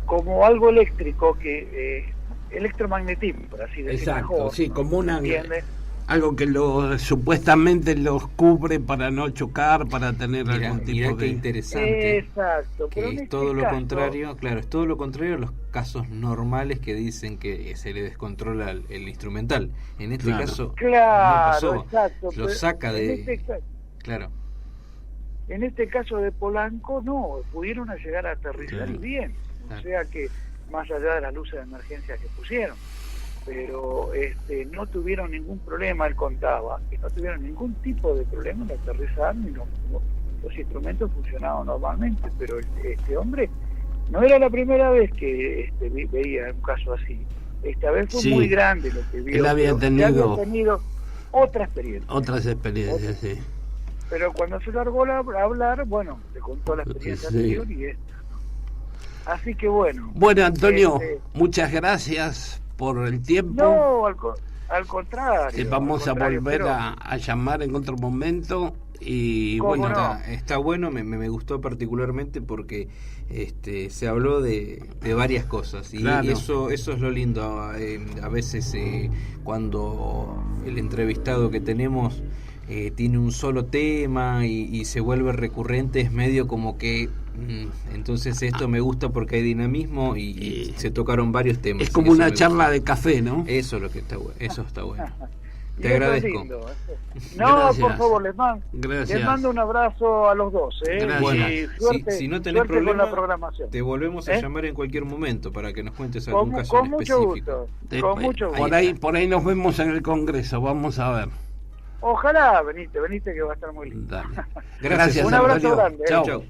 Como algo eléctrico que electromagnetismo, por así decirlo. Exacto, mejor, como algo que supuestamente los cubre para no chocar, para tener algún tipo de... Qué interesante. Exacto. Que es todo lo contrario, claro, es todo lo contrario a los casos normales que dicen que se le descontrola el instrumental. En este caso no pasó, lo saca de... Claro. En este caso de Polanco, no, pudieron llegar a aterrizar bien. O sea que, más allá de las luces de emergencia que pusieron, pero no tuvieron ningún problema. Él contaba que no tuvieron ningún tipo de problema en aterrizar, ni los instrumentos funcionaban normalmente, pero este hombre no era la primera vez que veía un caso así. Esta vez fue muy grande lo que vio. Él había tenido otra experiencia. Otras experiencias, sí. Pero cuando se largó a hablar, bueno, le contó la experiencia anterior y esta. Así que bueno. Bueno, Antonio, muchas gracias por el tiempo. No, al contrario. Vamos a volver a llamar en otro momento. Y bueno, está bueno, me gustó particularmente porque se habló de varias cosas y eso es lo lindo. A veces cuando el entrevistado que tenemos tiene un solo tema y se vuelve recurrente, es medio como que entonces esto me gusta porque hay dinamismo y se tocaron varios temas. Es como una charla de café, ¿no? Eso es lo que está bueno. Eso está bueno. Te agradezco. No, gracias. Por favor, les mando un abrazo a los dos. Bueno, y suerte, si no tenés problema, con la programación. Te volvemos a llamar en cualquier momento para que nos cuentes algún caso con en mucho específico. Gusto, con mucho gusto. Por ahí nos vemos en el Congreso, vamos a ver. Ojalá, venite que va a estar muy lindo. Gracias. Un abrazo Antonio. grande. Chau.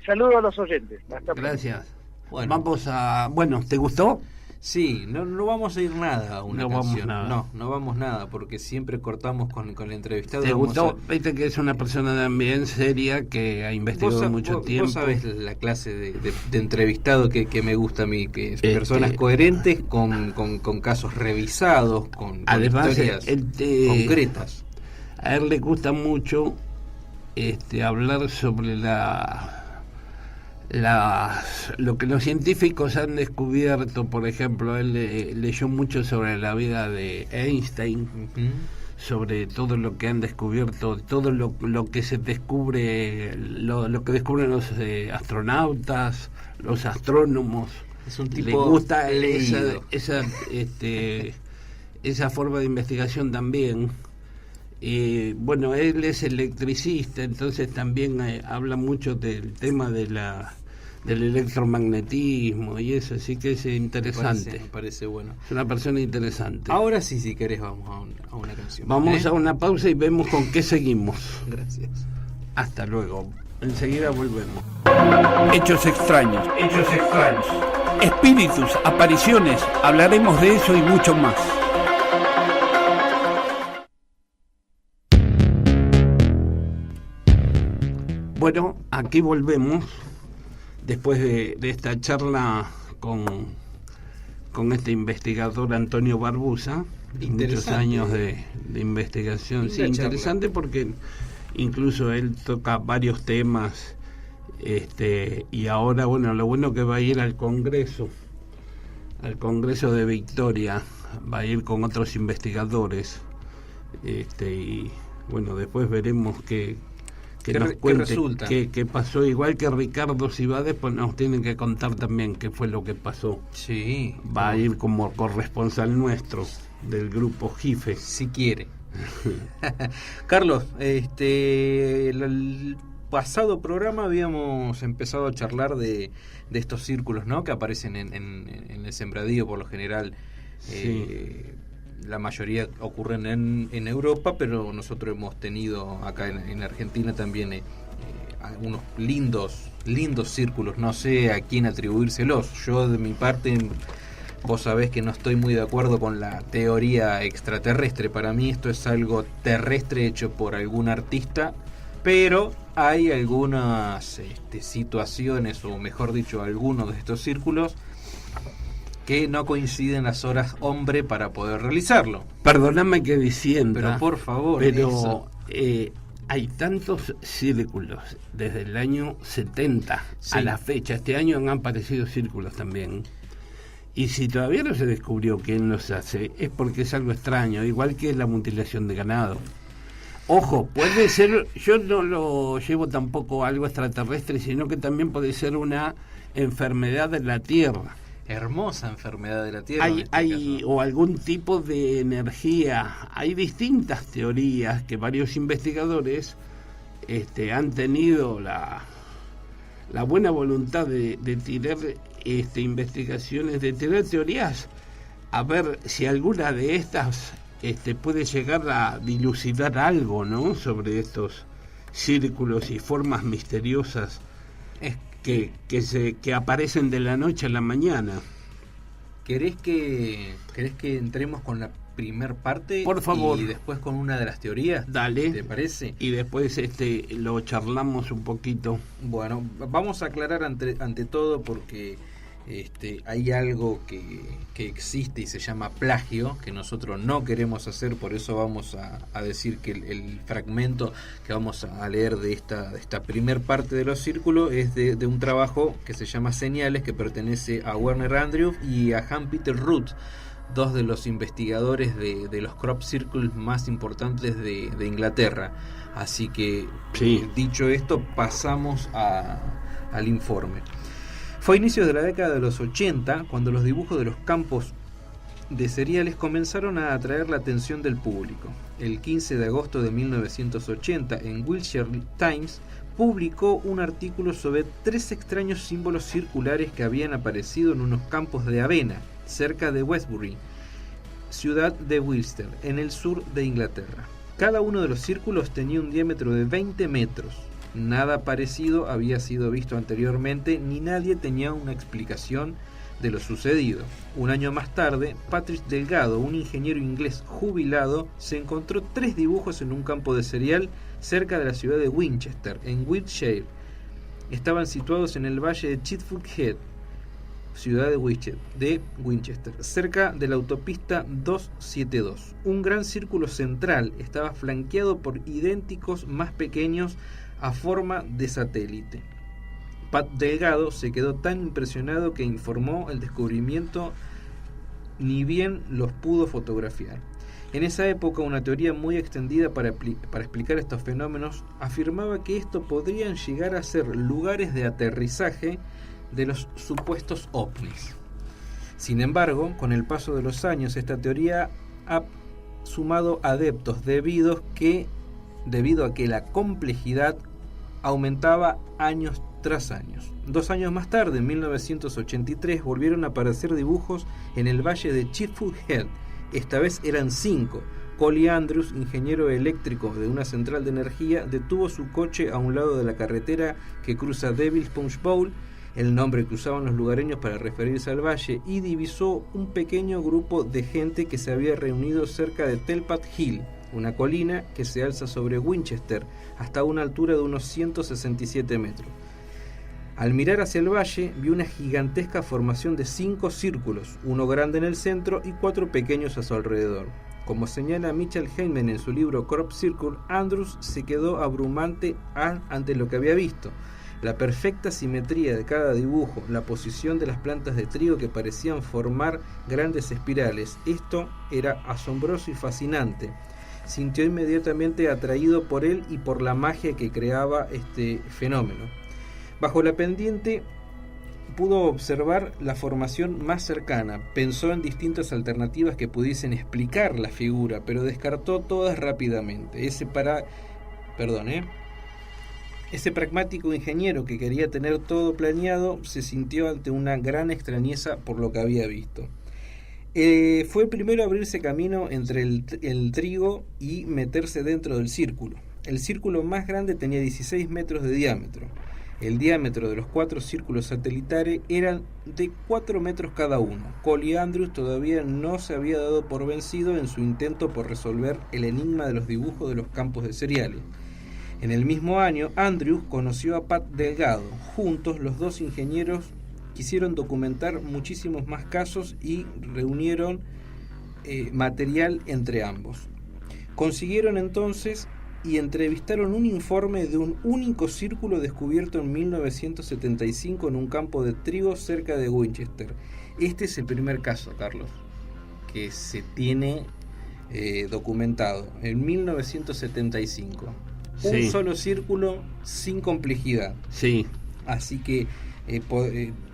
Saludos a los oyentes. Gracias. Bueno, vamos a... Bueno, ¿te gustó? Sí, no vamos a ir nada a una canción. Nada. No vamos nada, porque siempre cortamos con el entrevistado. ¿Te gustó? Viste que es una persona también seria que ha investigado mucho tiempo. Vos sabés la clase de entrevistado que me gusta a mí, que es personas coherentes, con casos revisados, con además, historias concretas. A él le gusta mucho hablar sobre lo que los científicos han descubierto. Por ejemplo, él leyó mucho sobre la vida de Einstein, sobre todo lo que han descubierto, todo lo que se descubre, lo que descubren los astronautas, los astrónomos. Es un tipo le gusta leído. esa forma de investigación también. Bueno, él es electricista, entonces también habla mucho del tema del electromagnetismo y eso, así que es interesante. Me parece bueno. Es una persona interesante. Ahora sí, si querés, vamos a una canción. Vamos a una pausa y vemos con qué seguimos. Gracias. Hasta luego. Enseguida volvemos. Hechos extraños. Espíritus, apariciones, hablaremos de eso y mucho más. Bueno, aquí volvemos después de esta charla con este investigador Antonio Barbusa, muchos años de investigación. Sí, interesante porque incluso él toca varios temas, y ahora, bueno, lo bueno que va a ir al Congreso de Victoria, va a ir con otros investigadores, y bueno, después veremos que nos cuente qué pasó, igual que Ricardo Cibades, pues nos tienen que contar también qué fue lo que pasó. Sí. Va a ir como corresponsal nuestro del grupo JIFE. Si quiere. Carlos, el pasado programa habíamos empezado a charlar de estos círculos, ¿no?, que aparecen en el sembradío por lo general. Sí. La mayoría ocurren en Europa, pero nosotros hemos tenido acá en Argentina también algunos lindos círculos. No sé a quién atribuírselos. Yo, de mi parte, vos sabés que no estoy muy de acuerdo con la teoría extraterrestre. Para mí esto es algo terrestre hecho por algún artista, pero hay algunas situaciones, o mejor dicho, algunos de estos círculos que no coinciden las horas hombre para poder realizarlo. Perdóname que dicienda, pero por favor, pero hay tantos círculos desde el año 70 a la fecha. Este año han aparecido círculos también, y si todavía no se descubrió quién los hace, es porque es algo extraño, igual que la mutilación de ganado. Ojo, puede ser, yo no lo llevo tampoco a algo extraterrestre, sino que también puede ser una enfermedad de la Tierra. Hermosa enfermedad de la Tierra. O algún tipo de energía. Hay distintas teorías que varios investigadores han tenido la buena voluntad de tirar investigaciones, de tirar teorías, a ver si alguna de estas puede llegar a dilucidar algo, ¿no?, sobre estos círculos y formas misteriosas que aparecen de la noche a la mañana. ¿Querés que entremos con la primer parte? Por favor. Y después con una de las teorías. Dale. ¿Te parece? Y después lo charlamos un poquito. Bueno, vamos a aclarar ante todo, porque hay algo que existe y se llama plagio, que nosotros no queremos hacer. Por eso vamos a decir que el fragmento que vamos a leer de esta primer parte de los círculos es de un trabajo que se llama Señales, que pertenece a Werner Andrews y a Hans-Peter Ruth, dos de los investigadores de los crop circles más importantes de Inglaterra. Así que, sí, dicho esto, pasamos al informe. Fue a inicios de la década de los 80 cuando los dibujos de los campos de cereales comenzaron a atraer la atención del público. El 15 de agosto de 1980, en Wiltshire Times, publicó un artículo sobre 3 extraños símbolos circulares que habían aparecido en unos campos de avena, cerca de Westbury, ciudad de Wiltshire, en el sur de Inglaterra. Cada uno de los círculos tenía un diámetro de 20 metros. Nada parecido había sido visto anteriormente, ni nadie tenía una explicación de lo sucedido. Un año más tarde, Patrick Delgado, un ingeniero inglés jubilado, se encontró 3 dibujos en un campo de cereal cerca de la ciudad de Winchester, en Wiltshire. Estaban situados en el valle de Chitford Head, ciudad de Winchester, cerca de la autopista 272. Un gran círculo central estaba flanqueado por idénticos más pequeños a forma de satélite. Pat Delgado se quedó tan impresionado que informó el descubrimiento ni bien los pudo fotografiar. En esa época, una teoría muy extendida para explicar estos fenómenos afirmaba que estos podrían llegar a ser lugares de aterrizaje de los supuestos ovnis. Sin embargo, con el paso de los años, esta teoría ha sumado adeptos debido a que la complejidad aumentaba años tras años. 2 años más tarde, en 1983, volvieron a aparecer dibujos en el valle de Chitford Head. Esta vez eran 5. Collie Andrews, ingeniero eléctrico de una central de energía, detuvo su coche a un lado de la carretera que cruza Devil's Punch Bowl, el nombre que usaban los lugareños para referirse al valle, y divisó un pequeño grupo de gente que se había reunido cerca de Telpat Hill, una colina que se alza sobre Winchester hasta una altura de unos 167 metros. Al mirar hacia el valle, vio una gigantesca formación de 5 círculos, uno grande en el centro y 4 pequeños a su alrededor. Como señala Mitchell Heinemann en su libro Crop Circle, Andrews se quedó abrumante ante lo que había visto. La perfecta simetría de cada dibujo, la posición de las plantas de trigo que parecían formar grandes espirales. Esto era asombroso y fascinante. Sintió inmediatamente atraído por él y por la magia que creaba este fenómeno. Bajo la pendiente pudo observar la formación más cercana. Pensó en distintas alternativas que pudiesen explicar la figura, pero descartó todas rápidamente. Ese pragmático ingeniero que quería tener todo planeado se sintió ante una gran extrañeza por lo que había visto. Fue el primero a abrirse camino entre el trigo y meterse dentro del círculo. El círculo más grande tenía 16 metros de diámetro. El diámetro de los 4 círculos satelitares eran de 4 metros cada uno. Collie Andrews todavía no se había dado por vencido en su intento por resolver el enigma de los dibujos de los campos de cereales. En el mismo año, Andrews conoció a Pat Delgado. Juntos, los dos ingenieros quisieron documentar muchísimos más casos y reunieron material entre ambos. Consiguieron entonces y entrevistaron un informe de un único círculo descubierto en 1975 en un campo de trigo cerca de Winchester. Este es el primer caso, Carlos, que se tiene documentado en 1975. Sí. Un solo círculo sin complejidad. Sí. Así que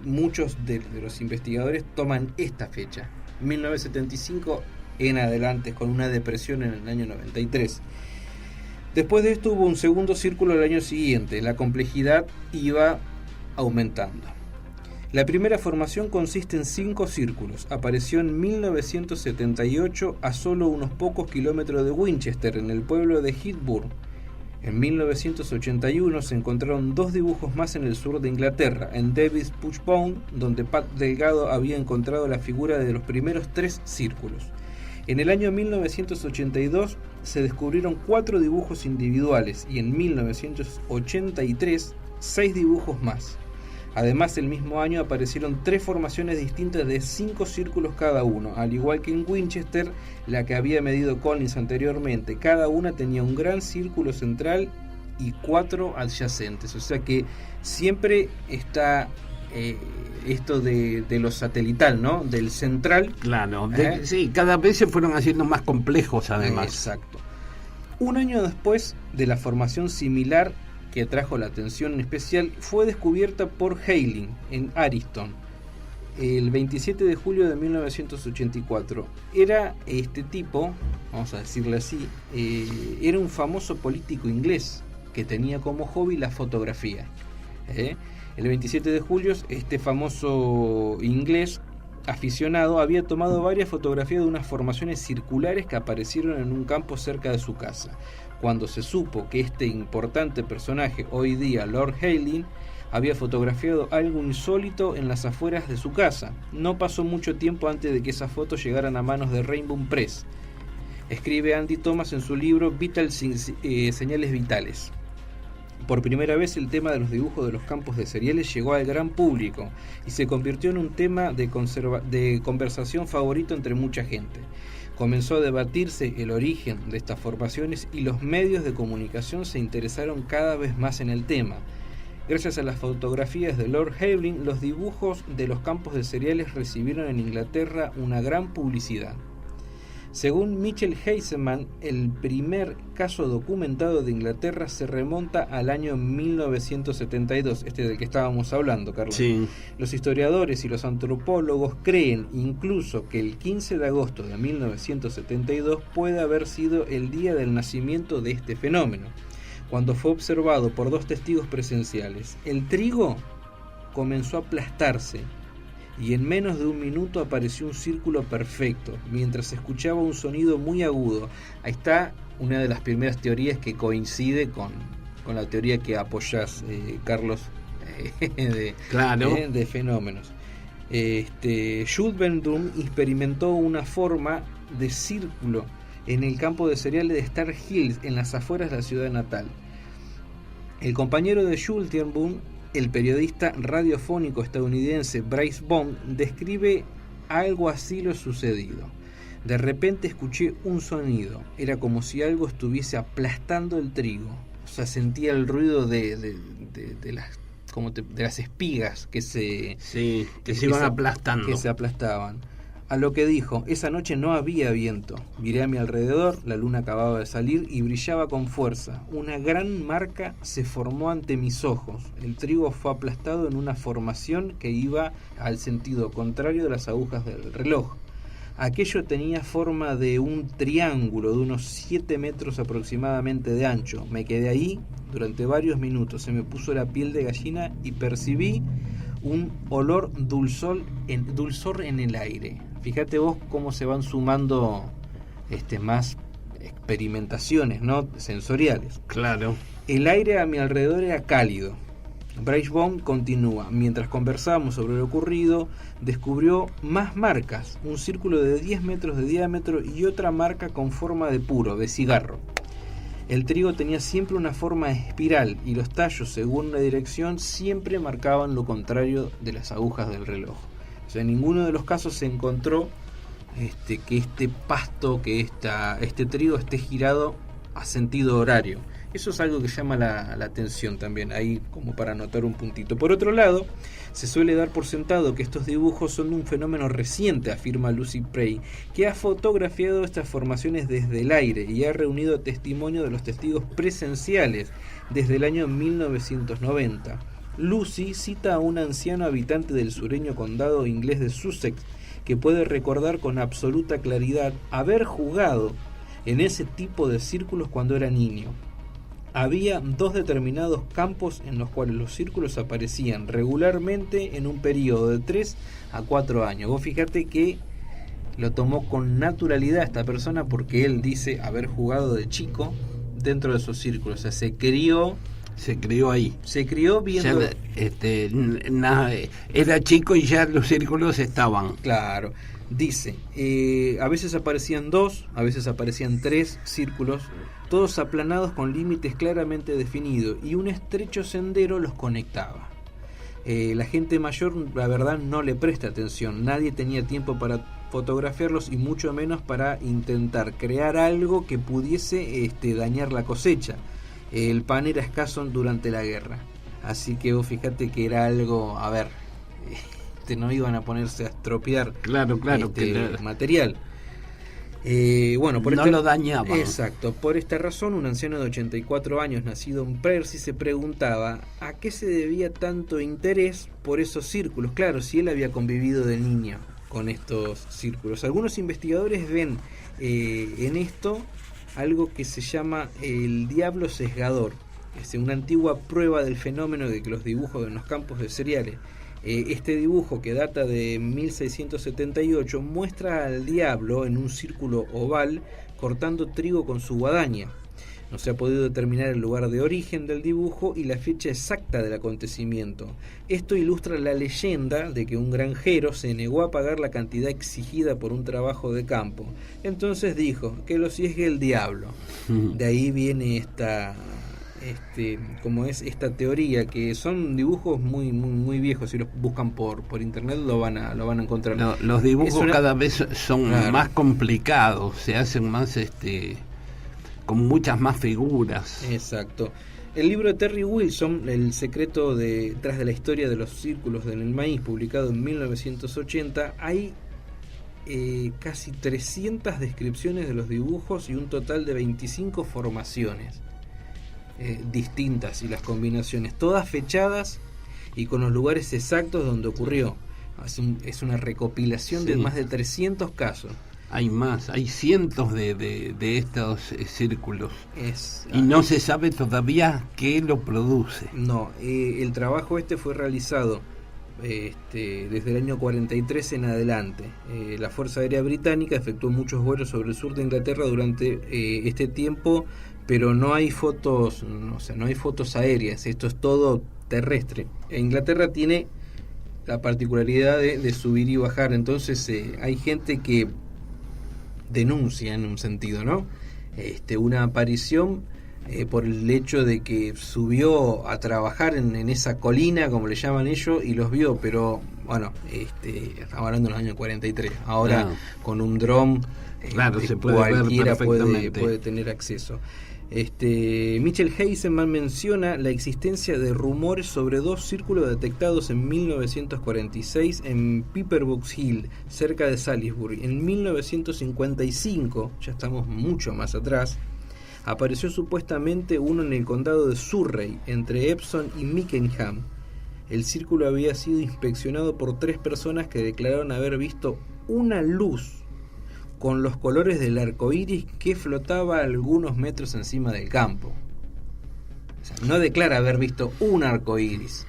muchos de los investigadores toman esta fecha, 1975 en adelante, con una depresión en el año 93. Después de esto hubo un segundo círculo el año siguiente. La complejidad iba aumentando. La primera formación consiste en 5 círculos. Apareció en 1978 a solo unos pocos kilómetros de Winchester, en el pueblo de Hitburn. En 1981 se encontraron 2 dibujos más en el sur de Inglaterra, en Devil's Punch Bowl, donde Pat Delgado había encontrado la figura de los primeros 3 círculos. En el año 1982 se descubrieron 4 dibujos individuales y en 1983 6 dibujos más. Además, el mismo año aparecieron 3 formaciones distintas de 5 círculos cada uno, al igual que en Winchester, la que había medido Collins anteriormente. Cada una tenía un gran círculo central y 4 adyacentes, o sea que siempre está esto de lo satelital, ¿no? Del central. Claro, sí, cada vez se fueron haciendo más complejos además. Exacto. Un año después de la formación similar que atrajo la atención especial, fue descubierta por Hailing en Ariston el 27 de julio de 1984. Era este tipo, vamos a decirle así, era un famoso político inglés que tenía como hobby la fotografía. El 27 de julio, este famoso inglés aficionado había tomado varias fotografías de unas formaciones circulares que aparecieron en un campo cerca de su casa. cuando se supo que este importante personaje, hoy día Lord Hailey, había fotografiado algo insólito en las afueras de su casa. No pasó mucho tiempo antes de que esas fotos llegaran a manos de Rainbow Press. Escribe Andy Thomas en su libro Señales Vitales. Por primera vez el tema de los dibujos de los campos de cereales llegó al gran público y se convirtió en un tema de conversación favorito entre mucha gente. Comenzó a debatirse el origen de estas formaciones y los medios de comunicación se interesaron cada vez más en el tema. Gracias a las fotografías de Lord Hailey, los dibujos de los campos de cereales recibieron en Inglaterra una gran publicidad. Según Mitchell Heiseman, el primer caso documentado de Inglaterra se remonta al año 1972, del que estábamos hablando, Carlos. Sí. Los historiadores y los antropólogos creen incluso que el 15 de agosto de 1972 puede haber sido el día del nacimiento de este fenómeno, cuando fue observado por 2 testigos presenciales. El trigo comenzó a aplastarse y en menos de un minuto apareció un círculo perfecto, mientras se escuchaba un sonido muy agudo. Ahí está una de las primeras teorías que coincide con la teoría que apoyás, Carlos, de fenómenos. Jules Vendôme experimentó una forma de círculo en el campo de cereales de Star Hills, en las afueras de la ciudad natal. El compañero de Jules Vendôme, el periodista radiofónico estadounidense Bryce Bond, describe algo así lo sucedido. De repente escuché un sonido, era como si algo estuviese aplastando el trigo. O sea, sentía el ruido de las espigas que se iban aplastando. Que se aplastaban. A lo que dijo: esa noche no había viento. Miré a mi alrededor, la luna acababa de salir y brillaba con fuerza. Una gran marca se formó ante mis ojos. El trigo fue aplastado en una formación que iba al sentido contrario de las agujas del reloj. Aquello tenía forma de un triángulo de unos 7 metros aproximadamente de ancho. Me quedé ahí durante varios minutos. Se me puso la piel de gallina y percibí un olor dulzor en el aire. Fíjate vos cómo se van sumando más experimentaciones, ¿no?, sensoriales. Claro. El aire a mi alrededor era cálido. Bryce Bond continúa: mientras conversábamos sobre lo ocurrido, descubrió más marcas, un círculo de 10 metros de diámetro y otra marca con forma de puro, de cigarro. El trigo tenía siempre una forma espiral y los tallos, según la dirección, siempre marcaban lo contrario de las agujas del reloj. O sea, en ninguno de los casos se encontró que este pasto, que este trigo esté girado a sentido horario. Eso es algo que llama la atención también, ahí como para anotar un puntito. Por otro lado, se suele dar por sentado que estos dibujos son un fenómeno reciente, afirma Lucy Prey, que ha fotografiado estas formaciones desde el aire y ha reunido testimonio de los testigos presenciales desde el año 1990. Lucy cita a un anciano habitante del sureño condado inglés de Sussex, que puede recordar con absoluta claridad haber jugado en ese tipo de círculos cuando era niño. Había 2 determinados campos en los cuales los círculos aparecían regularmente en un periodo de 3 a 4 años. Vos fíjate que lo tomó con naturalidad esta persona, porque él dice haber jugado de chico dentro de esos círculos. O sea, se crió ahí. Se crió viendo. Ya, era chico y ya los círculos estaban. Claro. Dice, a veces aparecían 2, a veces aparecían 3 círculos, todos aplanados con límites claramente definidos, y un estrecho sendero los conectaba. La gente mayor, la verdad, no le presta atención. Nadie tenía tiempo para fotografiarlos y mucho menos para intentar crear algo que pudiese dañar la cosecha. El pan era escaso durante la guerra, así que vos fíjate que era algo, no iban a ponerse a estropear material. Lo dañaban. Exacto. Por esta razón, un anciano de 84 años, nacido en Percy, se preguntaba a qué se debía tanto interés por esos círculos. Claro, si él había convivido de niño con estos círculos. Algunos investigadores ven en esto algo que se llama el diablo sesgador. Es una antigua prueba del fenómeno de que los dibujos en los campos de cereales, este dibujo, que data de 1678, muestra al diablo en un círculo oval cortando trigo con su guadaña. No se ha podido determinar el lugar de origen del dibujo y la fecha exacta del acontecimiento. Esto ilustra la leyenda de que un granjero se negó a pagar la cantidad exigida por un trabajo de campo. Entonces dijo que lo ciegue el diablo. De ahí viene esta teoría, que son dibujos muy viejos. Si los buscan por internet lo van a encontrar. No, los dibujos cada vez son más complicados, se hacen más con muchas más figuras. Exacto. El libro de Terry Wilson, El secreto detrás de la historia de los círculos en el maíz, publicado en 1980, hay casi 300 descripciones de los dibujos y un total de 25 formaciones distintas, y las combinaciones todas fechadas y con los lugares exactos donde ocurrió. Es una recopilación de más de 300 casos. Hay más, hay cientos de estos círculos y no se sabe todavía qué lo produce. No, el trabajo fue realizado desde el año 43 en adelante. La Fuerza Aérea Británica efectuó muchos vuelos sobre el sur de Inglaterra durante este tiempo, pero no hay fotos, no hay fotos aéreas, esto es todo terrestre. Inglaterra tiene la particularidad de subir y bajar, entonces hay gente que denuncia en un sentido, ¿no? Una aparición por el hecho de que subió a trabajar en esa colina, como le llaman ellos, y los vio, pero bueno, estamos hablando de los años 43. Ahora con un dron, se puede cualquiera ver perfectamente. puede tener acceso. Mitchell Heisenman menciona la existencia de rumores sobre 2 círculos detectados en 1946 en Pepperbox Hill, cerca de Salisbury. En 1955, ya estamos mucho más atrás, apareció supuestamente uno en el condado de Surrey, entre Epsom y Mickenham. El círculo había sido inspeccionado por 3 personas que declararon haber visto una luz con los colores del arco iris que flotaba a algunos metros encima del campo. O sea, no declara haber visto un arco iris,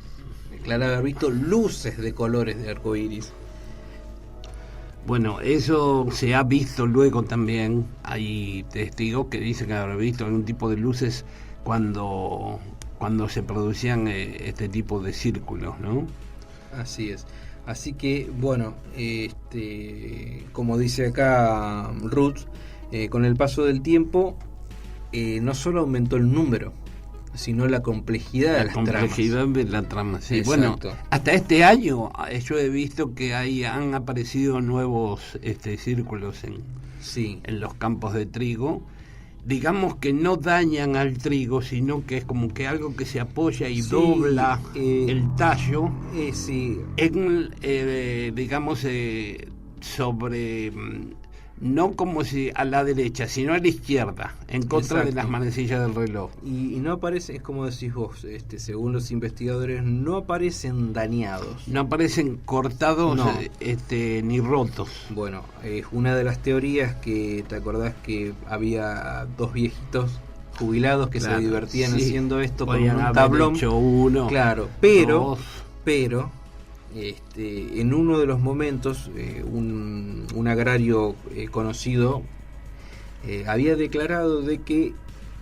declara haber visto luces de colores de arco iris. Bueno, eso se ha visto luego también. Hay testigos que dicen que haber visto algún tipo de luces cuando se producían este tipo de círculos, ¿no? Así es. Así que, bueno, como dice acá Ruth, con el paso del tiempo, no solo aumentó el número, sino la complejidad de las tramas. La complejidad de la trama, sí. Exacto. Bueno, hasta este año yo he visto que han aparecido nuevos círculos en los campos de trigo. Digamos que no dañan al trigo, sino que es como que algo que se apoya y dobla el tallo digamos sobre, no como si a la derecha, sino a la izquierda, en contra de las manecillas del reloj. Y no aparece, es como decís vos, según los investigadores, no aparecen dañados. No aparecen cortados, no. Ni rotos. Bueno, es una de las teorías que, ¿te acordás que había 2 viejitos jubilados que se divertían haciendo esto con un tablón? Hecho uno, claro, pero en uno de los momentos un agrario conocido había declarado de que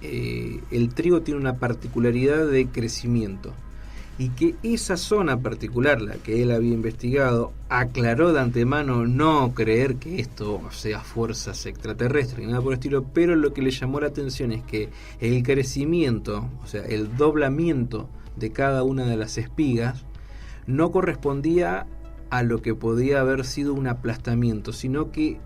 el trigo tiene una particularidad de crecimiento y que esa zona particular, la que él había investigado, aclaró de antemano no creer que esto sea fuerzas extraterrestres ni nada por el estilo, pero lo que le llamó la atención es que el crecimiento, o sea, el doblamiento de cada una de las espigas no correspondía a lo que podía haber sido un aplastamiento, sino que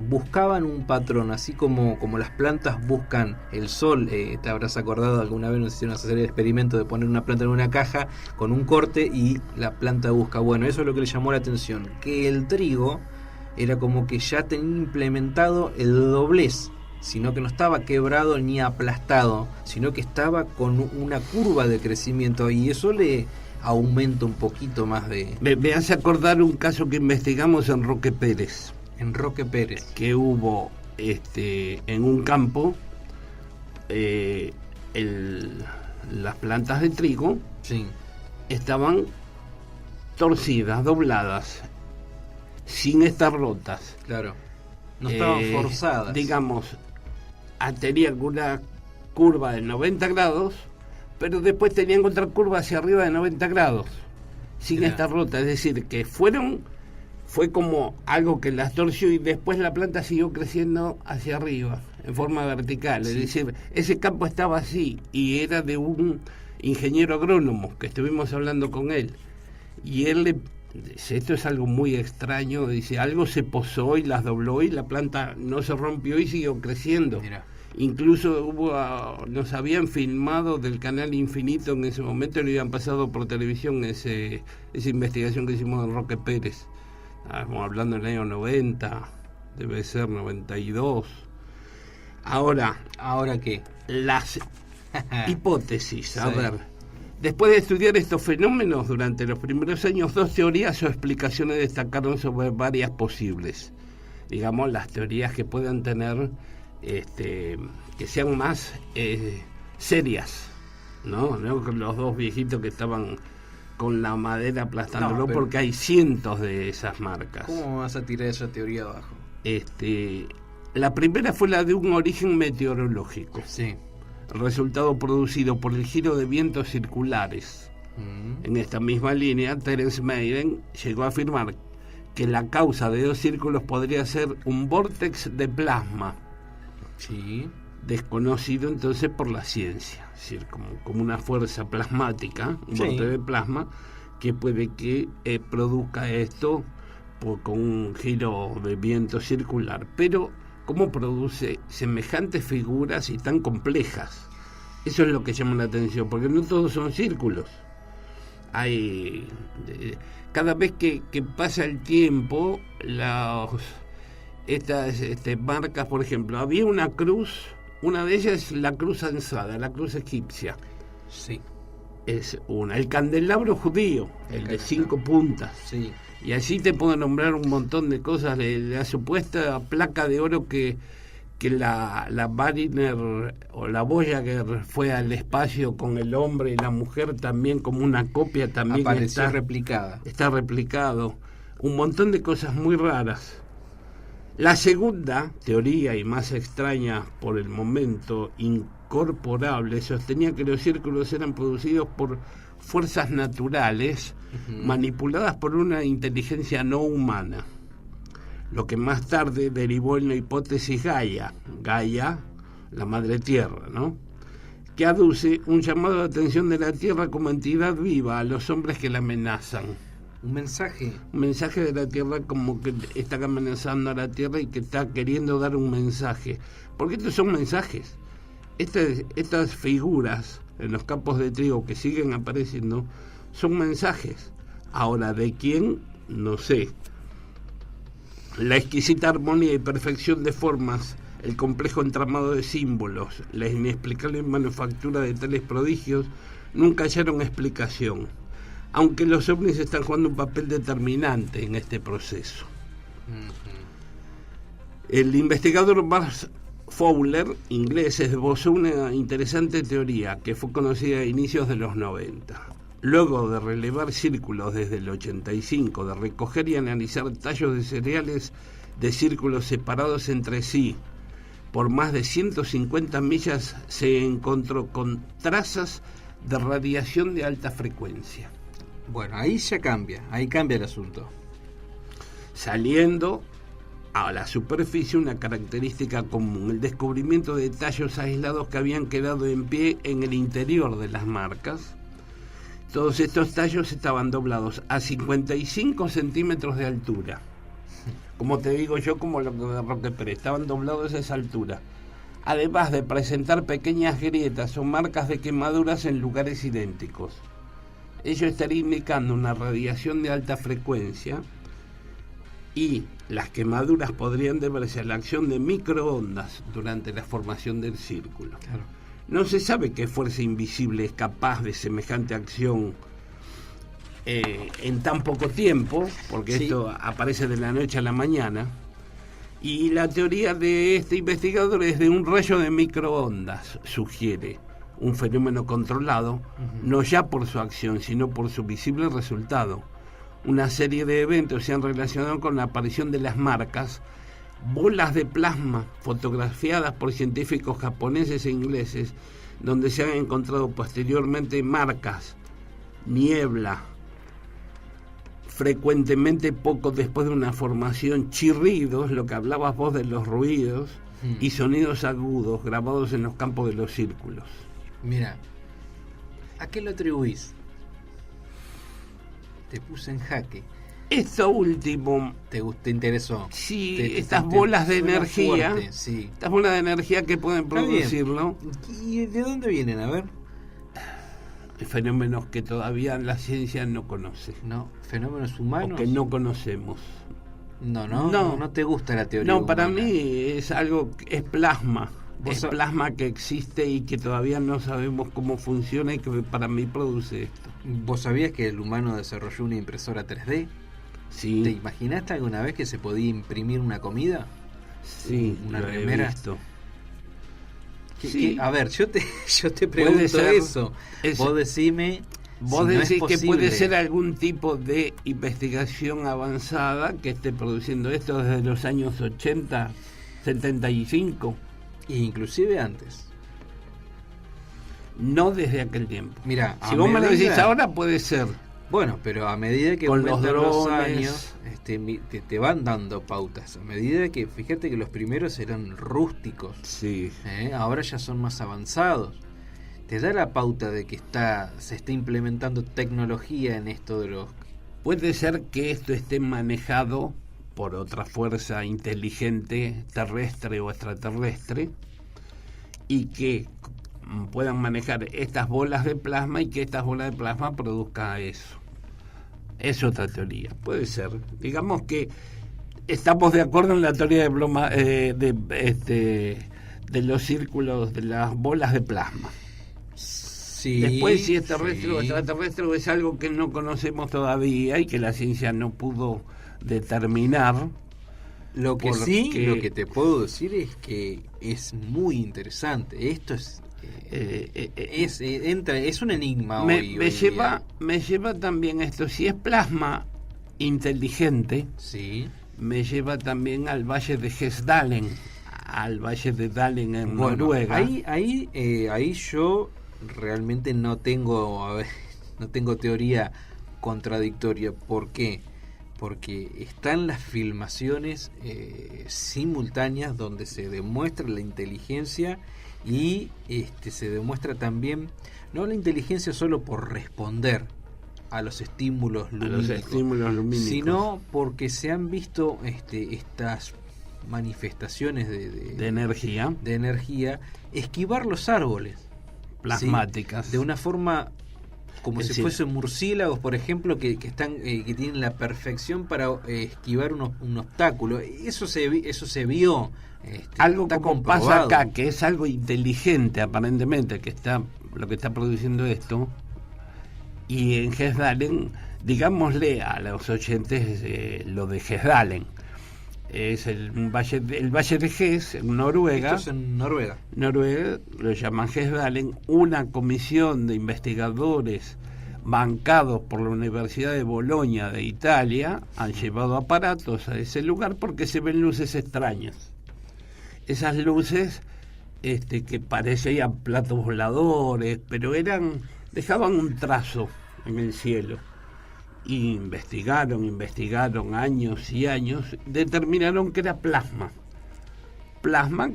buscaban un patrón, así como las plantas buscan el sol. Te habrás acordado alguna vez, nos hicieron hacer el experimento de poner una planta en una caja con un corte y la planta busca. Bueno, eso es lo que le llamó la atención, que el trigo era como que ya tenía implementado el doblez, sino que no estaba quebrado ni aplastado, sino que estaba con una curva de crecimiento, y eso le aumenta un poquito más de... Me hace acordar un caso que investigamos en Roque Pérez. En Roque Pérez. Que hubo en un campo las plantas de trigo estaban torcidas, dobladas, sin estar rotas. Claro. No estaban forzadas. Digamos, tenían una curva de 90 grados, pero después tenían otra curva hacia arriba de 90 grados, sin esta ruta. Es decir, que fue como algo que las torció y después la planta siguió creciendo hacia arriba, en forma vertical. Es decir, ese campo estaba así y era de un ingeniero agrónomo que estuvimos hablando con él. Y él dice, esto es algo muy extraño, dice, algo se posó y las dobló y la planta no se rompió y siguió creciendo. Mira. Incluso nos habían filmado del canal Infinito en ese momento y lo habían pasado por televisión esa investigación que hicimos en Roque Pérez. Estamos hablando del año 90, debe ser 92. Ahora ¿qué? Las hipótesis, a ver. Después de estudiar estos fenómenos durante los primeros años, 2 teorías o explicaciones destacaron sobre varias posibles. Digamos, las teorías que puedan tener, que sean más serias, ¿no? No con los 2 viejitos que estaban con la madera aplastándolo, porque hay cientos de esas marcas. ¿Cómo vas a tirar esa teoría abajo? La primera fue la de un origen meteorológico. Sí. Resultado producido por el giro de vientos circulares. En esta misma línea, Terence Maiden llegó a afirmar que la causa de 2 círculos podría ser un vórtex de plasma. Sí. Desconocido entonces por la ciencia, es decir, como una fuerza plasmática, un vórtice de plasma, que puede que produzca esto con un giro de viento circular. Pero, ¿cómo produce semejantes figuras y tan complejas? Eso es lo que llama la atención, porque no todos son círculos. Cada vez que pasa el tiempo, estas marcas, por ejemplo, había una cruz. Una de ellas es la cruz ansada, la cruz egipcia. Sí. Es una. El candelabro judío, el de 5 puntas. Sí. Y así te puedo nombrar un montón de cosas. La supuesta placa de oro que la Mariner o la Voyager fue al espacio con el hombre y la mujer también como una copia también apareció replicada. Está replicado. Un montón de cosas muy raras. La segunda teoría, y más extraña por el momento, incorporable, sostenía que los círculos eran producidos por fuerzas naturales manipuladas por una inteligencia no humana, lo que más tarde derivó en la hipótesis Gaia, la madre tierra, ¿no?, que aduce un llamado de atención de la tierra como entidad viva a los hombres que la amenazan. Un mensaje de la tierra, como que está amenazando a la tierra y que está queriendo dar un mensaje, porque estos son mensajes. Estas figuras en los campos de trigo que siguen apareciendo son mensajes. Ahora, ¿de quién? No sé. La exquisita armonía y perfección de formas, el complejo entramado de símbolos, la inexplicable manufactura de tales prodigios nunca hallaron explicación, aunque los ovnis están jugando un papel determinante en este proceso. El investigador Buzz Fowler, inglés, esbozó una interesante teoría que fue conocida a inicios de los 90. Luego de relevar círculos desde el 85, de recoger y analizar tallos de cereales de círculos separados entre sí por más de 150 millas, se encontró con trazas de radiación de alta frecuencia. Bueno, ahí cambia el asunto. Saliendo a la superficie una característica común, el descubrimiento de tallos aislados que habían quedado en pie en el interior de las marcas. Todos estos tallos estaban doblados a 55 centímetros de altura. Como te digo yo, como lo de Roque Pérez, estaban doblados a esa altura. Además de presentar pequeñas grietas o marcas de quemaduras en lugares idénticos. Ello estaría indicando una radiación de alta frecuencia, y las quemaduras podrían deberse a la acción de microondas durante la formación del círculo. Claro. No se sabe qué fuerza invisible es capaz de semejante acción en tan poco tiempo, porque esto aparece de la noche a la mañana, y la teoría de este investigador es de un rayo de microondas, sugiere un fenómeno controlado, no ya por su acción, sino por su visible resultado. Una serie de eventos se han relacionado con la aparición de las marcas bolas de plasma fotografiadas por científicos japoneses e ingleses, donde se han encontrado posteriormente marcas, niebla, frecuentemente poco después de una formación, chirridos, lo que hablabas vos de los ruidos, y sonidos agudos grabados en los campos de los círculos. Mira, ¿a qué lo atribuís? Te puse en jaque. Esto último... ¿Te interesó? Sí, estas bolas de energía, fuerte, sí. Estas bolas de energía que pueden producirlo. ¿Y de dónde vienen? A ver. Fenómenos que todavía la ciencia no conoce. No, fenómenos humanos. O que no conocemos. No te gusta la teoría humana. Para mí es algo, es plasma. Es plasma que existe y que todavía no sabemos cómo funciona y que para mí produce esto. ¿Vos sabías que el humano desarrolló una impresora 3D? Sí. ¿Te imaginaste alguna vez que se podía imprimir una comida? Sí, una remera. Sí. A ver, yo te pregunto eso. Vos decime. Vos decís que puede ser algún tipo de investigación avanzada que esté produciendo esto desde los años 80, 75. E inclusive antes. No desde aquel tiempo. Mira, si vos me lo decís ahora, puede ser. Bueno, pero a medida que con los drones, años, te van dando pautas. A medida que, fíjate que los primeros eran rústicos. Sí. Ahora ya son más avanzados. Te da la pauta de que se está implementando tecnología en esto de los... Puede ser que esto esté manejado por otra fuerza inteligente, terrestre o extraterrestre, y que puedan manejar estas bolas de plasma y que estas bolas de plasma produzcan eso. Es otra teoría, puede ser. Digamos que estamos de acuerdo en la teoría de los círculos, de las bolas de plasma. Sí, después, si es terrestre o extraterrestre, es algo que no conocemos todavía y que la ciencia no pudo determinar. Lo que te puedo decir es que es muy interesante. Esto es un enigma me lleva también esto. Si es plasma inteligente, sí, me lleva también al valle de Hesdalen, al valle de Dalen en Noruega. Ahí yo realmente no tengo teoría contradictoria. ¿Por qué? Porque están las filmaciones simultáneas donde se demuestra la inteligencia y se demuestra también no la inteligencia solo por responder a los estímulos lumínicos, sino porque se han visto estas manifestaciones de energía esquivar los árboles plasmáticas, ¿sí? De una forma como si fuesen murciélagos, por ejemplo, que tienen la perfección para esquivar un obstáculo. Eso se vio. Algo como pasa acá, que es algo inteligente aparentemente, lo que está produciendo esto. Y en Hesdalen, digámosle a los oyentes lo de Hesdalen. Es el valle de Hes, en Noruega. Esto es en Noruega. Noruega lo llaman Hesdalen. Una comisión de investigadores bancados por la Universidad de Bolonia de Italia han llevado aparatos a ese lugar porque se ven luces extrañas. Esas luces que parecían platos voladores, pero dejaban un trazo en el cielo. Y investigaron años y años, determinaron que era plasma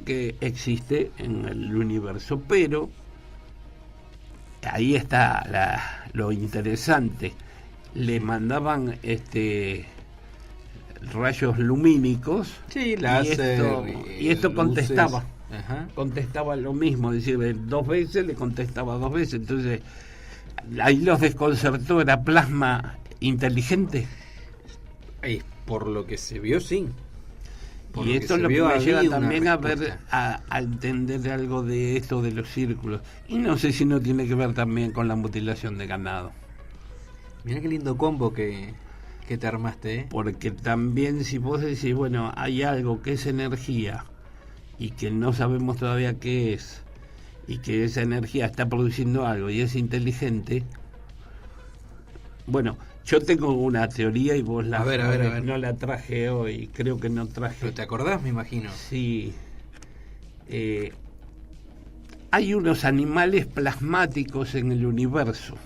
que existe en el universo, pero ahí está lo interesante. Le mandaban rayos lumínicos, sí, láser, y esto contestaba. Ajá. Contestaba lo mismo, es decir, 2 veces le contestaba 2 veces. Entonces ahí los desconcertó. Era plasma inteligente. Por lo que se vio, sí. Y esto es lo que me lleva también a entender algo de esto de los círculos. Y no sé si no tiene que ver también con la mutilación de ganado. Mirá qué lindo combo que te armaste, Porque también, si vos decís, bueno, hay algo que es energía y que no sabemos todavía qué es, y que esa energía está produciendo algo y es inteligente, Bueno, yo tengo una teoría y vos la... A ver. No la traje hoy, creo que no traje. ¿Pero te acordás, me imagino? Sí. Hay unos animales plasmáticos en el universo.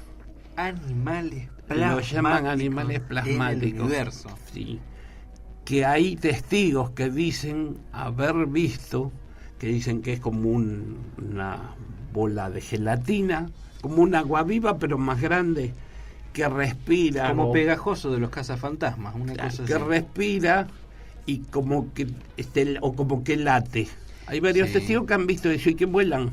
Animales plasmáticos. Lo llaman animales plasmáticos. En el universo. Sí. Que hay testigos que dicen haber visto, que dicen que es como una bola de gelatina, como un agua viva pero más grande, que respira. Como pegajoso de los cazafantasmas, una cosa que así. Respira y como que o como que late. Hay varios testigos que han visto eso y que vuelan.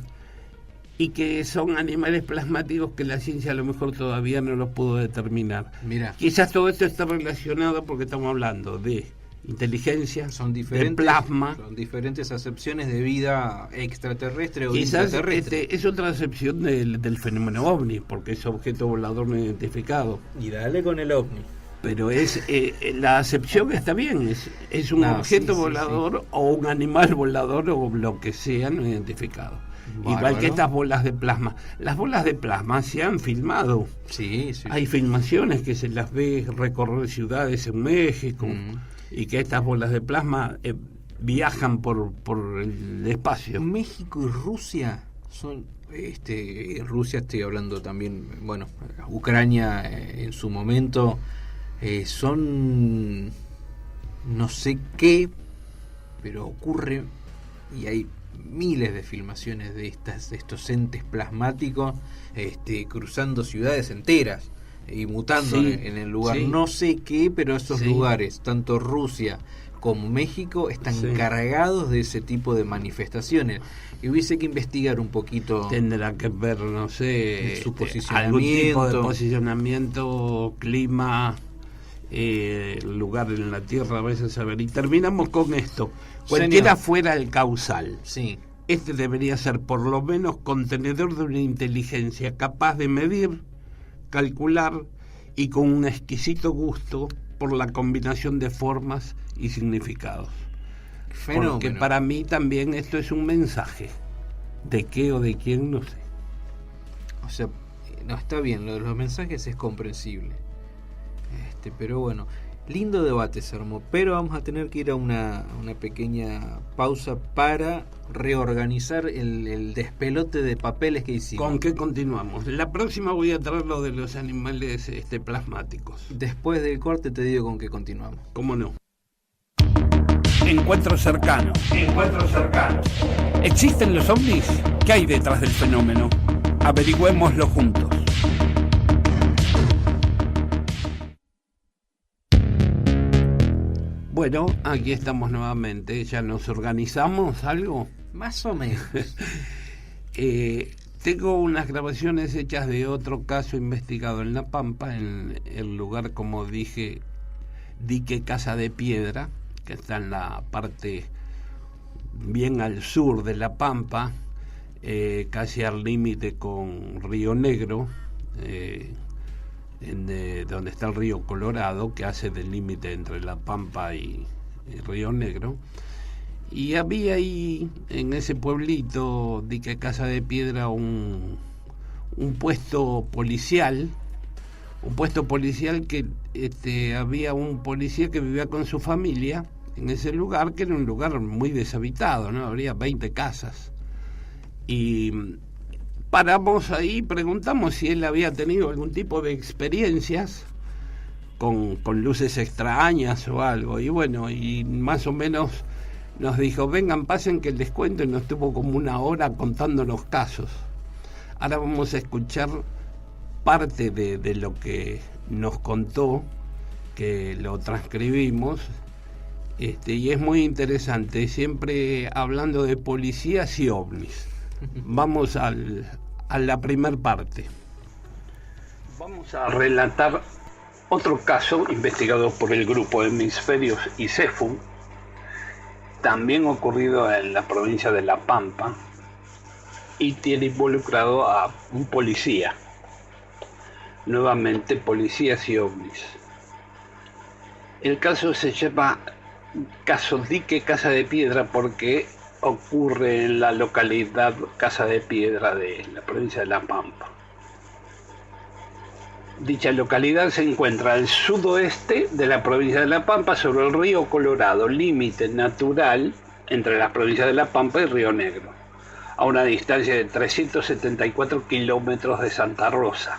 Y que son animales plasmáticos que la ciencia a lo mejor todavía no los pudo determinar. Mira. Quizás todo esto está relacionado porque estamos hablando de inteligencia, son diferentes, de plasma. Son diferentes acepciones de vida extraterrestre o quizás intraterrestre. Es otra acepción del fenómeno ovni, porque es objeto volador no identificado. Y dale con el ovni. Pero es la acepción está bien, es un objeto volador o un animal volador o lo que sea no identificado. Bárbaro. Igual que estas bolas de plasma. Las bolas de plasma se han filmado. Hay filmaciones que se las ve recorrer ciudades en México y que estas bolas de plasma viajan por el espacio. México y Rusia son... Rusia, estoy hablando también, bueno, Ucrania en su momento, son no sé qué, pero ocurre y hay miles de filmaciones de estos entes plasmáticos cruzando ciudades enteras y mutando en el lugar. No sé qué, pero esos lugares, tanto Rusia como México, están cargados de ese tipo de manifestaciones. Y hubiese que investigar un poquito. Tendrá que ver, no sé, su posicionamiento, algún tipo de posicionamiento, clima, lugar en la Tierra, a veces saber. Y terminamos con esto. Cualquiera fuera el causal. Este debería ser por lo menos contenedor de una inteligencia capaz de medir, calcular y con un exquisito gusto por la combinación de formas y significados. Fenómeno. Porque para mí también esto es un mensaje. ¿De qué o de quién? No sé. O sea, no está bien, lo de los mensajes es comprensible. Pero bueno, lindo debate se armó, pero vamos a tener que ir a una pequeña pausa para reorganizar el despelote de papeles que hicimos. ¿Con qué continuamos? La próxima voy a traer lo de los animales plasmáticos. Después del corte te digo con qué continuamos. ¿Cómo no? Encuentro cercano. ¿Existen los ovnis? ¿Qué hay detrás del fenómeno? Averigüémoslo juntos. Bueno, aquí estamos nuevamente. ¿Ya nos organizamos algo? Más o menos. Tengo unas grabaciones hechas de otro caso investigado en La Pampa, en el lugar, como dije, Dique Casa de Piedra, que está en la parte bien al sur de La Pampa, casi al límite con Río Negro, donde está el río Colorado, que hace del límite entre La Pampa y Río Negro. Y había ahí, en ese pueblito, Dique Casa de Piedra, un puesto policial, que había un policía que vivía con su familia en ese lugar, que era un lugar muy deshabitado, ¿no? Habría 20 casas. Y paramos ahí, preguntamos si él había tenido algún tipo de experiencias con luces extrañas o algo. Y bueno, y más o menos nos dijo, vengan, pasen que les cuento, y nos tuvo como una hora contándonos casos. Ahora vamos a escuchar parte de lo que nos contó, que lo transcribimos, y es muy interesante, siempre hablando de policías y ovnis. Vamos a la primer parte. Vamos a relatar otro caso investigado por el grupo Hemisferios y CEFU, también ocurrido en la provincia de La Pampa, y tiene involucrado a un policía. Nuevamente, policías y ovnis. El caso se llama Caso Dique Casa de Piedra porque ocurre en la localidad Casa de Piedra de la provincia de La Pampa. Dicha localidad se encuentra al sudoeste de la provincia de La Pampa, sobre el río Colorado, límite natural entre las provincias de La Pampa y Río Negro, a una distancia de 374 kilómetros de Santa Rosa.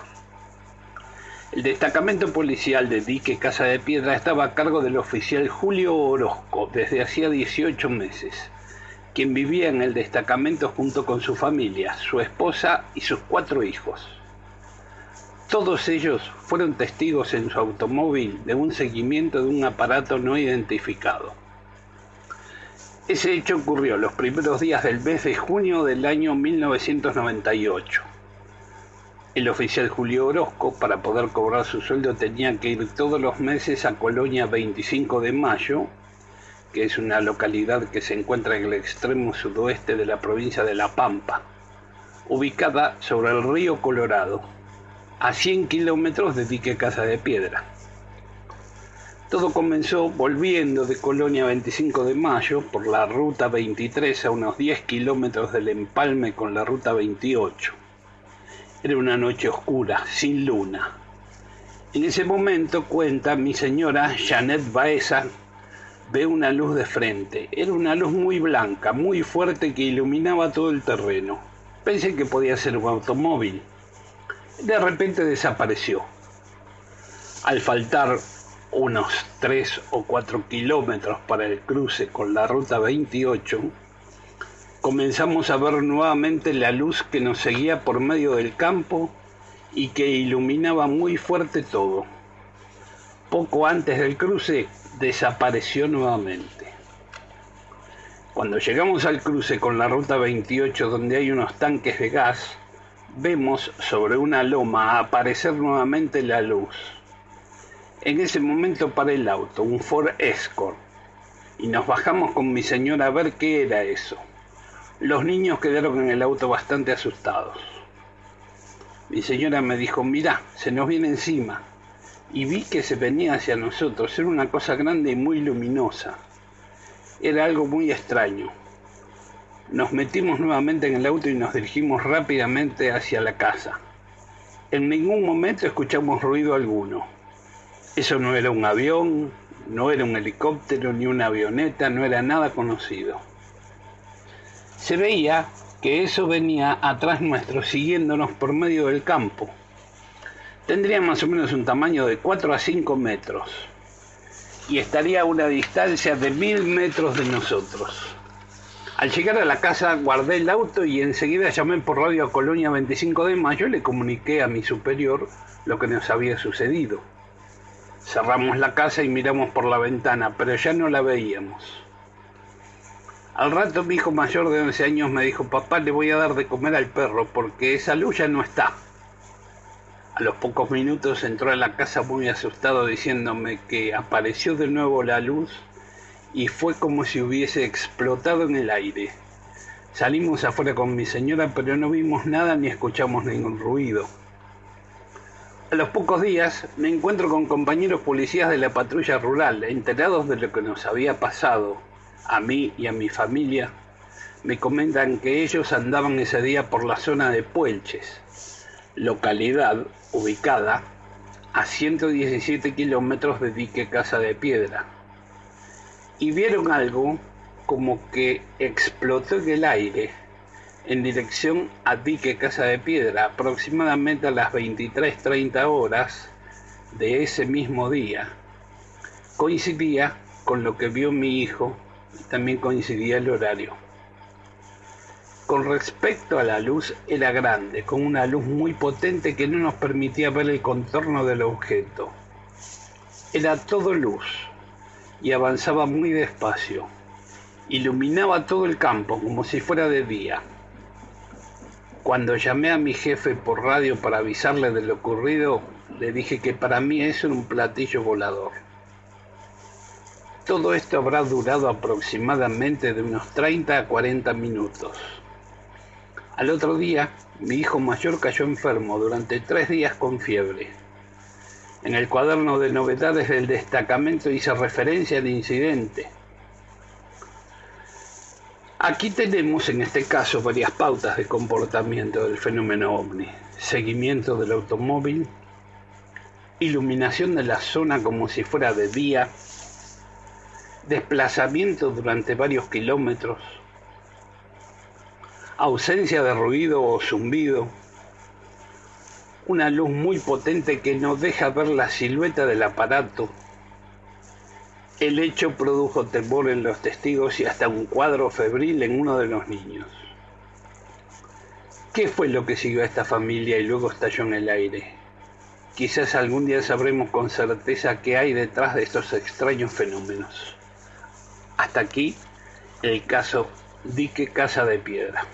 El destacamento policial de Dique Casa de Piedra estaba a cargo del oficial Julio Orozco desde hacía 18 meses, quien vivía en el destacamento junto con su familia, su esposa y sus 4 hijos. Todos ellos fueron testigos en su automóvil de un seguimiento de un aparato no identificado. Ese hecho ocurrió los primeros días del mes de junio del año 1998. El oficial Julio Orozco, para poder cobrar su sueldo, tenía que ir todos los meses a Colonia 25 de Mayo, que es una localidad que se encuentra en el extremo sudoeste de la provincia de La Pampa, ubicada sobre el río Colorado, a 100 kilómetros de Dique Casa de Piedra. Todo comenzó volviendo de Colonia 25 de Mayo por la ruta 23 a unos 10 kilómetros del empalme con la ruta 28. Era una noche oscura, sin luna. En ese momento, cuenta mi señora Janet Baeza, ve una luz de frente. Era una luz muy blanca, muy fuerte, que iluminaba todo el terreno. Pensé que podía ser un automóvil. De repente desapareció. Al faltar unos 3 o 4 kilómetros para el cruce con la ruta 28, comenzamos a ver nuevamente la luz que nos seguía por medio del campo y que iluminaba muy fuerte todo. Poco antes del cruce desapareció nuevamente. Cuando llegamos al cruce con la ruta 28, donde hay unos tanques de gas, vemos sobre una loma aparecer nuevamente la luz. En ese momento paré el auto, un Ford Escort, y nos bajamos con mi señora a ver qué era eso. Los niños quedaron en el auto bastante asustados. Mi señora me dijo: mirá, se nos viene encima. Y vi que se venía hacia nosotros. Era una cosa grande y muy luminosa. Era algo muy extraño. Nos metimos nuevamente en el auto y nos dirigimos rápidamente hacia la casa. En ningún momento escuchamos ruido alguno. Eso no era un avión, no era un helicóptero, ni una avioneta, no era nada conocido. Se veía que eso venía atrás nuestro, siguiéndonos por medio del campo. Tendría más o menos un tamaño de 4 a 5 metros y estaría a una distancia de 1000 metros de nosotros. Al llegar a la casa guardé el auto y enseguida llamé por radio a Colonia 25 de Mayo y le comuniqué a mi superior lo que nos había sucedido. Cerramos la casa y miramos por la ventana, pero ya no la veíamos. Al rato mi hijo mayor de 11 años me dijo: papá, le voy a dar de comer al perro porque esa luz ya no está. A los pocos minutos entró a la casa muy asustado diciéndome que apareció de nuevo la luz y fue como si hubiese explotado en el aire. Salimos afuera con mi señora, pero no vimos nada ni escuchamos ningún ruido. A los pocos días me encuentro con compañeros policías de la patrulla rural, enterados de lo que nos había pasado a mí y a mi familia. Me comentan que ellos andaban ese día por la zona de Puelches, localidad ubicada a 117 kilómetros de Dique Casa de Piedra, y vieron algo como que explotó en el aire en dirección a Dique Casa de Piedra, aproximadamente a las 23:30 horas de ese mismo día. Coincidía con lo que vio mi hijo y también coincidía el horario. Con respecto a la luz, era grande, con una luz muy potente que no nos permitía ver el contorno del objeto. Era todo luz y avanzaba muy despacio. Iluminaba todo el campo como si fuera de día. Cuando llamé a mi jefe por radio para avisarle de lo ocurrido, le dije que para mí eso era un platillo volador. Todo esto habrá durado aproximadamente de unos 30 a 40 minutos. Al otro día, mi hijo mayor cayó enfermo durante 3 días con fiebre. En el cuaderno de novedades del destacamento hice referencia al incidente. Aquí tenemos en este caso varias pautas de comportamiento del fenómeno ovni: seguimiento del automóvil, iluminación de la zona como si fuera de día, desplazamiento durante varios kilómetros, ausencia de ruido o zumbido, una luz muy potente que no deja ver la silueta del aparato. El hecho produjo temor en los testigos y hasta un cuadro febril en uno de los niños. ¿Qué fue lo que siguió a esta familia y luego estalló en el aire? Quizás algún día sabremos con certeza qué hay detrás de estos extraños fenómenos. Hasta aquí el caso Dique Casa de Piedra.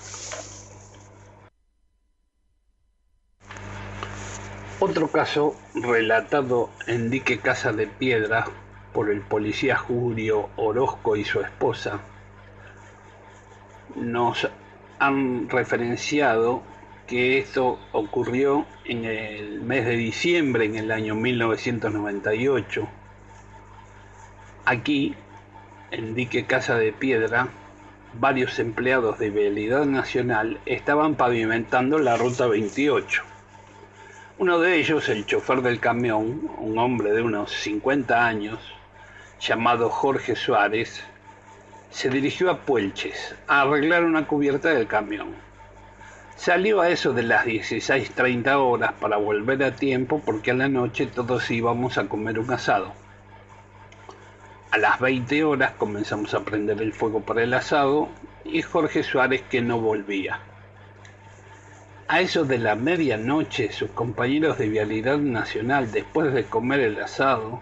Otro caso relatado en Dique Casa de Piedra por el policía Julio Orozco y su esposa, nos han referenciado que esto ocurrió en el mes de diciembre en el año 1998. Aquí, en Dique Casa de Piedra, varios empleados de Vialidad Nacional estaban pavimentando la ruta 28. Uno de ellos, el chofer del camión, un hombre de unos 50 años, llamado Jorge Suárez, se dirigió a Puelches a arreglar una cubierta del camión. Salió a eso de las 16:30 horas para volver a tiempo porque a la noche todos íbamos a comer un asado. A las 20 horas comenzamos a prender el fuego para el asado y Jorge Suárez que no volvía. A eso de la medianoche, sus compañeros de Vialidad Nacional, después de comer el asado,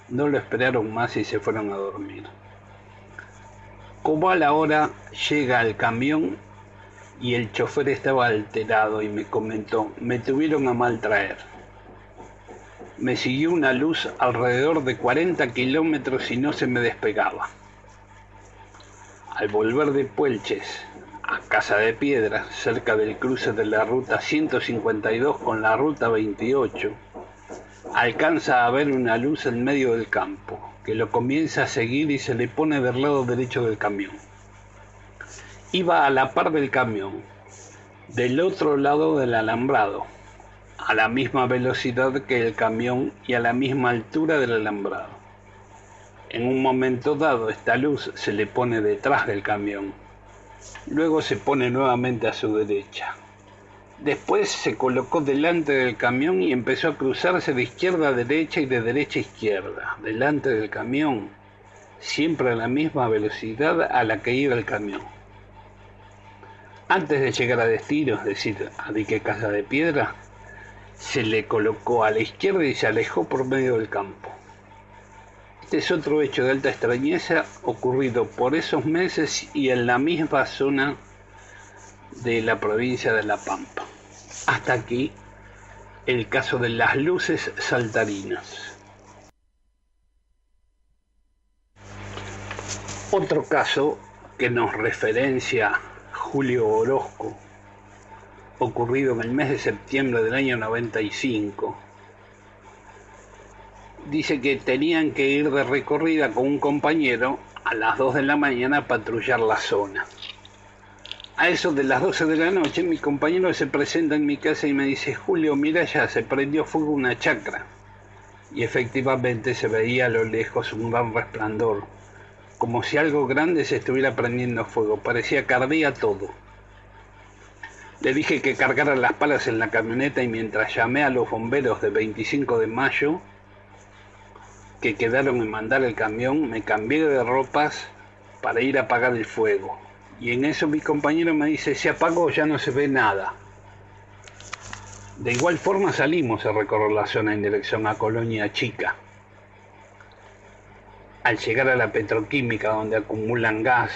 no lo esperaron más y se fueron a dormir. Como a la hora llega el camión y el chofer estaba alterado y me comentó, me tuvieron a mal traer. Me siguió una luz alrededor de 40 kilómetros y no se me despegaba. Al volver de Puelches a Casa de Piedra, cerca del cruce de la ruta 152 con la ruta 28, alcanza a ver una luz en medio del campo, que lo comienza a seguir y se le pone del lado derecho del camión. Iba a la par del camión, del otro lado del alambrado, a la misma velocidad que el camión y a la misma altura del alambrado. En un momento dado, esta luz se le pone detrás del camión. Luego se pone nuevamente a su derecha. Después se colocó delante del camión y empezó a cruzarse de izquierda a derecha y de derecha a izquierda, delante del camión, siempre a la misma velocidad a la que iba el camión. Antes de llegar a destino, es decir, a Dique Casa de Piedra, se le colocó a la izquierda y se alejó por medio del campo. Este es otro hecho de alta extrañeza ocurrido por esos meses y en la misma zona de la provincia de La Pampa. Hasta aquí el caso de las luces saltarinas. Otro caso que nos referencia Julio Orozco, ocurrido en el mes de septiembre del año 95, dice que tenían que ir de recorrida con un compañero a las 2 de la mañana a patrullar la zona. A eso de las 12 de la noche, mi compañero se presenta en mi casa y me dice, Julio, mira ya, se prendió fuego una chacra. Y efectivamente se veía a lo lejos un gran resplandor, como si algo grande se estuviera prendiendo fuego, parecía que ardía todo. Le dije que cargara las palas en la camioneta y mientras llamé a los bomberos de 25 de mayo, que quedaron en mandar el camión, me cambié de ropas para ir a apagar el fuego. Y en eso mi compañero me dice, se apagó, ya no se ve nada. De igual forma salimos a recorrer la zona en dirección a Colonia Chica. Al llegar a la petroquímica donde acumulan gas,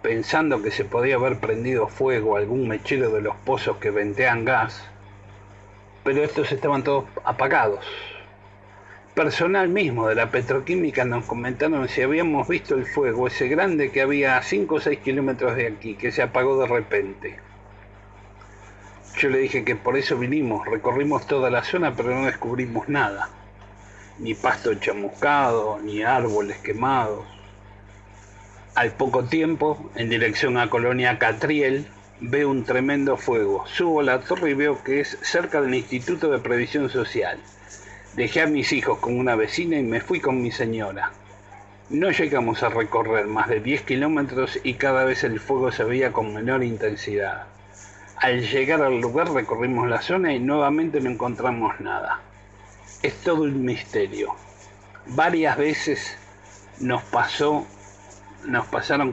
pensando que se podía haber prendido fuego algún mechero de los pozos que ventean gas, pero estos estaban todos apagados. Personal mismo de la petroquímica nos comentaron si habíamos visto el fuego, ese grande que había a 5 o 6 kilómetros de aquí, que se apagó de repente. Yo le dije que por eso vinimos, recorrimos toda la zona, pero no descubrimos nada. Ni pasto chamuscado, ni árboles quemados. Al poco tiempo, en dirección a Colonia Catriel, veo un tremendo fuego. Subo a la torre y veo que es cerca del Instituto de Previsión Social. Dejé a mis hijos con una vecina y me fui con mi señora. No llegamos a recorrer más de 10 kilómetros y cada vez el fuego se veía con menor intensidad. Al llegar al lugar recorrimos la zona y nuevamente no encontramos nada. Es todo un misterio. Varias veces nos pasaron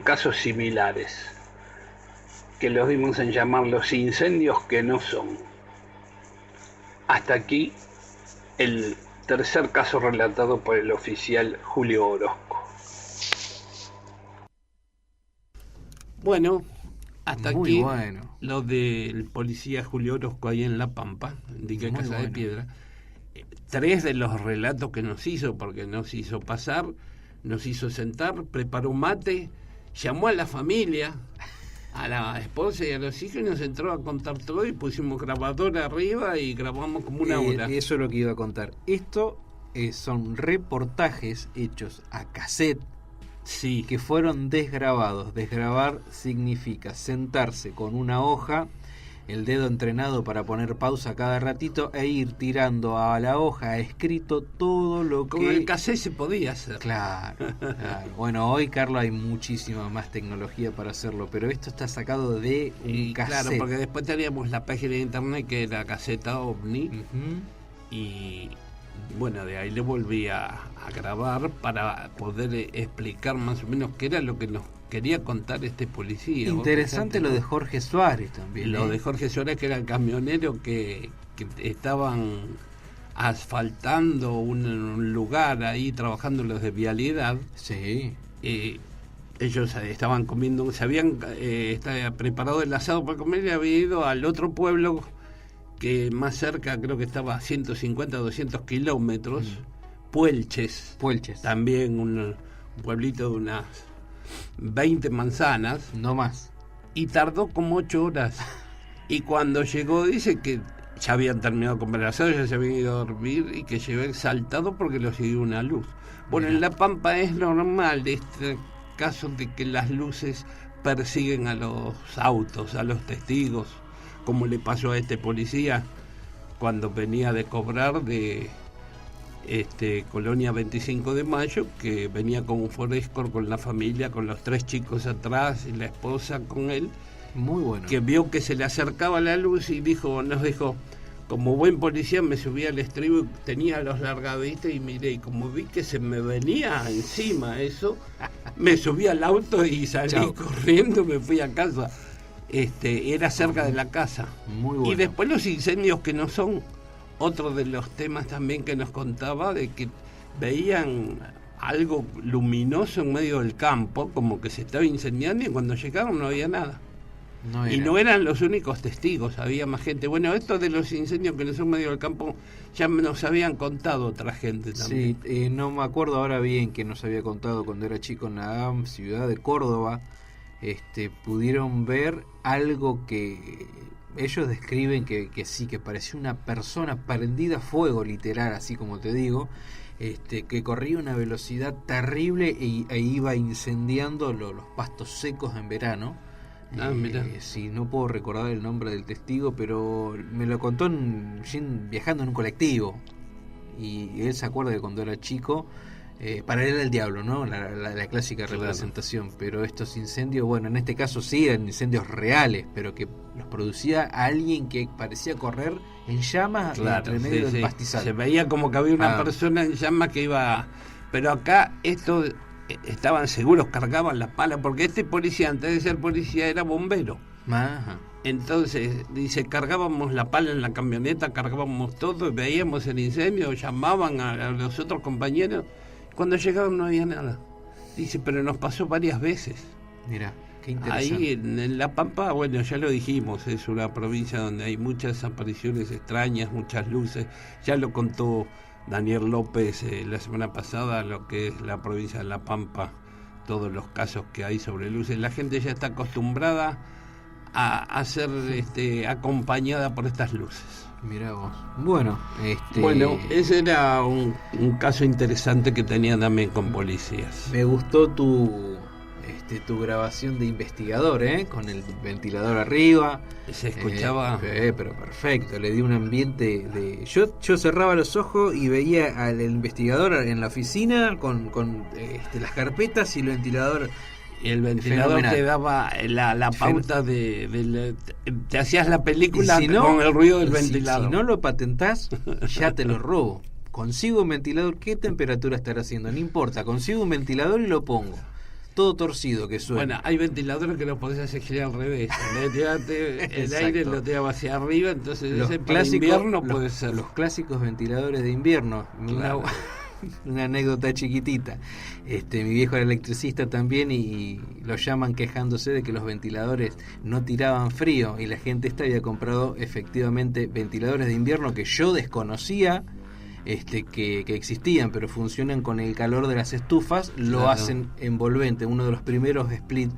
casos similares, que los dimos en llamar los incendios que no son. Hasta aquí el tercer caso relatado por el oficial Julio Orozco. Bueno, hasta muy aquí bueno. Lo del policía Julio Orozco ahí en La Pampa, de Casa de Piedra. 3 de los relatos que nos hizo, porque nos hizo pasar, nos hizo sentar, preparó mate, llamó a la familia, a la esposa y a los hijos y nos entró a contar todo y pusimos grabadora arriba y grabamos como una hora. Eso es lo que iba a contar. Esto son reportajes hechos a cassette, sí, que fueron desgrabados. Desgrabar significa sentarse con una hoja, el dedo entrenado para poner pausa cada ratito e ir tirando a la hoja escrito todo lo que... Con el cassette se podía hacer. Claro. Bueno, hoy, Carlos, hay muchísima más tecnología para hacerlo, pero esto está sacado de un cassette. Claro, porque después teníamos la página de internet que era Caseta OVNI, y bueno, de ahí le volví a grabar para poder explicar más o menos qué era lo que nos quería contar este policía. Interesante lo de Jorge Suárez también. Lo de Jorge Suárez, que era el camionero que estaban asfaltando un lugar ahí, trabajando los de vialidad. Sí. Ellos estaban comiendo, se habían preparado el asado para comer y habían ido al otro pueblo que más cerca, creo que estaba a 150, 200 kilómetros, Puelches. También un pueblito de unas 20 manzanas. No más. Y tardó como 8 horas. Y cuando llegó, dice que ya habían terminado de comer el asado, ya se habían ido a dormir y que llegó exaltado porque lo siguió una luz. Bueno, en La Pampa es normal este caso de que las luces persiguen a los autos, a los testigos, como le pasó a este policía cuando venía de cobrar de Colonia 25 de Mayo, que venía con un Ford Escort con la familia, con los 3 chicos atrás y la esposa con él. Muy bueno. Que vio que se le acercaba la luz y nos dijo, como buen policía me subí al estribo y tenía los largadistas y miré, y como vi que se me venía encima eso, me subí al auto y salí corriendo, me fui a casa. Era cerca de la casa. Muy bueno. Y después los incendios que no son, otro de los temas también que nos contaba, de que veían algo luminoso en medio del campo, como que se estaba incendiando, y cuando llegaron no había nada. Y no eran los únicos testigos, había más gente. Bueno, esto de los incendios que no son en medio del campo ya nos habían contado otra gente también. Sí, no me acuerdo ahora bien que nos había contado cuando era chico en la ciudad de Córdoba. Pudieron ver algo que ellos describen que sí, que parecía una persona prendida a fuego, literal, así como te digo, que corría una velocidad terrible e iba incendiando los pastos secos en verano. Sí, no puedo recordar el nombre del testigo, pero me lo contó viajando en un colectivo, y él se acuerda que cuando era chico, para él era el diablo, ¿no? La clásica representación. Pero estos incendios, bueno, en este caso sí eran incendios reales, pero que los producía alguien que parecía correr en llamas entre medio del pastizal. Se veía como que había una persona en llamas que iba... Pero acá estaban seguros, cargaban la pala, porque este policía, antes de ser policía, era bombero. Ajá. Entonces, dice, cargábamos la pala en la camioneta, cargábamos todo, veíamos el incendio, llamaban a los otros compañeros. Cuando llegaron no había nada. Dice, pero nos pasó varias veces. Mira, qué interesante. Ahí en La Pampa, bueno, ya lo dijimos, es una provincia donde hay muchas apariciones extrañas, muchas luces. Ya lo contó Daniel López la semana pasada, lo que es la provincia de La Pampa, todos los casos que hay sobre luces. La gente ya está acostumbrada a ser acompañada por estas luces. Mirá vos. Bueno, ese era un caso interesante que tenía también con policías. Me gustó tu tu grabación de investigador, con el ventilador arriba. Se escuchaba. Pero perfecto, le di un ambiente de. Yo cerraba los ojos y veía al investigador en la oficina con las carpetas y el ventilador. Y el ventilador te daba la pauta te hacías la película con el ruido del ventilador. Si no lo patentás, ya te lo robo. Consigo un ventilador, ¿qué temperatura estará haciendo? No importa, consigo un ventilador y lo pongo. Todo torcido que suena. Bueno, hay ventiladores que lo podés hacer girar al revés. El aire lo te va hacia arriba, entonces ese para invierno puede ser. Los clásicos ventiladores de invierno. Claro. Una anécdota chiquitita. Mi viejo era electricista también y lo llaman quejándose de que los ventiladores no tiraban frío y la gente había comprado efectivamente ventiladores de invierno que yo desconocía que existían, pero funcionan con el calor de las estufas, lo hacen envolvente, uno de los primeros split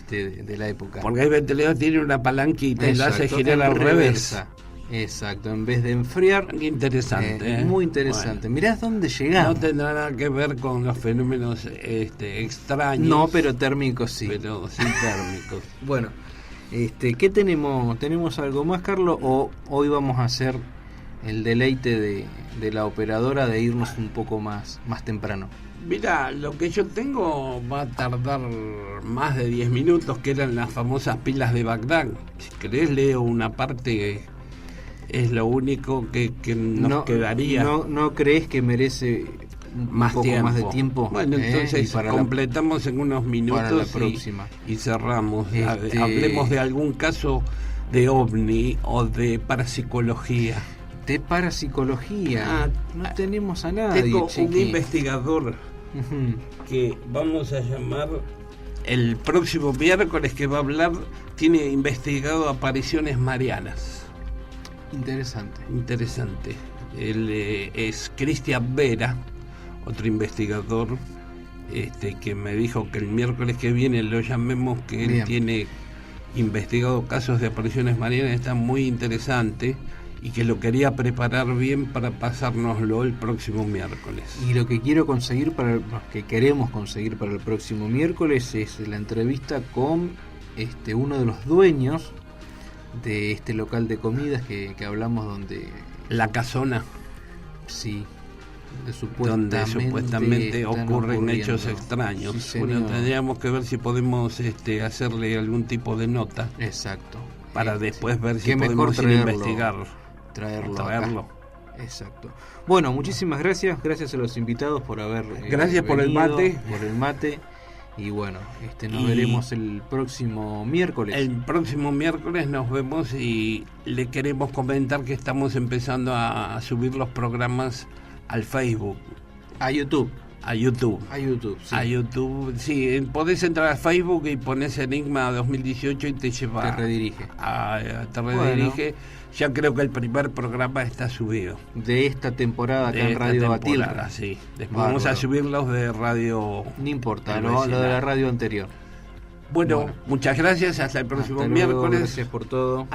de la época. Porque el ventilador tiene una palanquita y lo hace girar al revés. Exacto, en vez de enfriar. Interesante. Muy interesante. Bueno, mirá dónde llegamos. No tendrá nada que ver con los fenómenos extraños. No, pero térmicos sí. Pero sí térmicos. Bueno, ¿qué tenemos? ¿Tenemos algo más, Carlos? ¿O hoy vamos a hacer el deleite de la operadora de irnos un poco más temprano? Mira, lo que yo tengo va a tardar más de 10 minutos, que eran las famosas pilas de Bagdad. Si querés leo una parte, es lo único que nos quedaría. ¿No crees que merece un poco más de tiempo? Bueno, entonces completamos en unos minutos para la próxima. Y cerramos. Hablemos de algún caso de ovni o de parapsicología. De parapsicología. No tenemos a nadie. Tengo un investigador que vamos a llamar el próximo miércoles, que va a hablar. Tiene investigado apariciones marianas. Interesante. Él es Cristian Vera, otro investigador, que me dijo que el miércoles que viene lo llamemos, que él tiene investigado casos de apariciones marianas. Está muy interesante y que lo quería preparar bien para pasárnoslo el próximo miércoles. Y lo que queremos conseguir para el próximo miércoles es la entrevista con uno de los dueños de este local de comidas que hablamos, donde La Casona. Sí, donde supuestamente ocurren hechos extraños. Sí, bueno, tendríamos que ver si podemos hacerle algún tipo de nota. Exacto. Para después ver si podemos traerlo. Traerlo. Exacto. Bueno, muchísimas gracias a los invitados por haber gracias por el mate. Y bueno, nos veremos el próximo miércoles. El próximo miércoles nos vemos, y le queremos comentar que estamos empezando a subir los programas al Facebook. A YouTube, sí. A YouTube, sí. Podés entrar a Facebook y pones Enigma 2018 y te lleva. Te redirige. Te redirige. Bueno. Ya creo que el primer programa está subido. De esta temporada acá en Radio Batilra. Sí. Después vamos a subir los de radio. No importa, lo de la radio anterior. Bueno, muchas gracias. Hasta el próximo miércoles. Gracias por todo.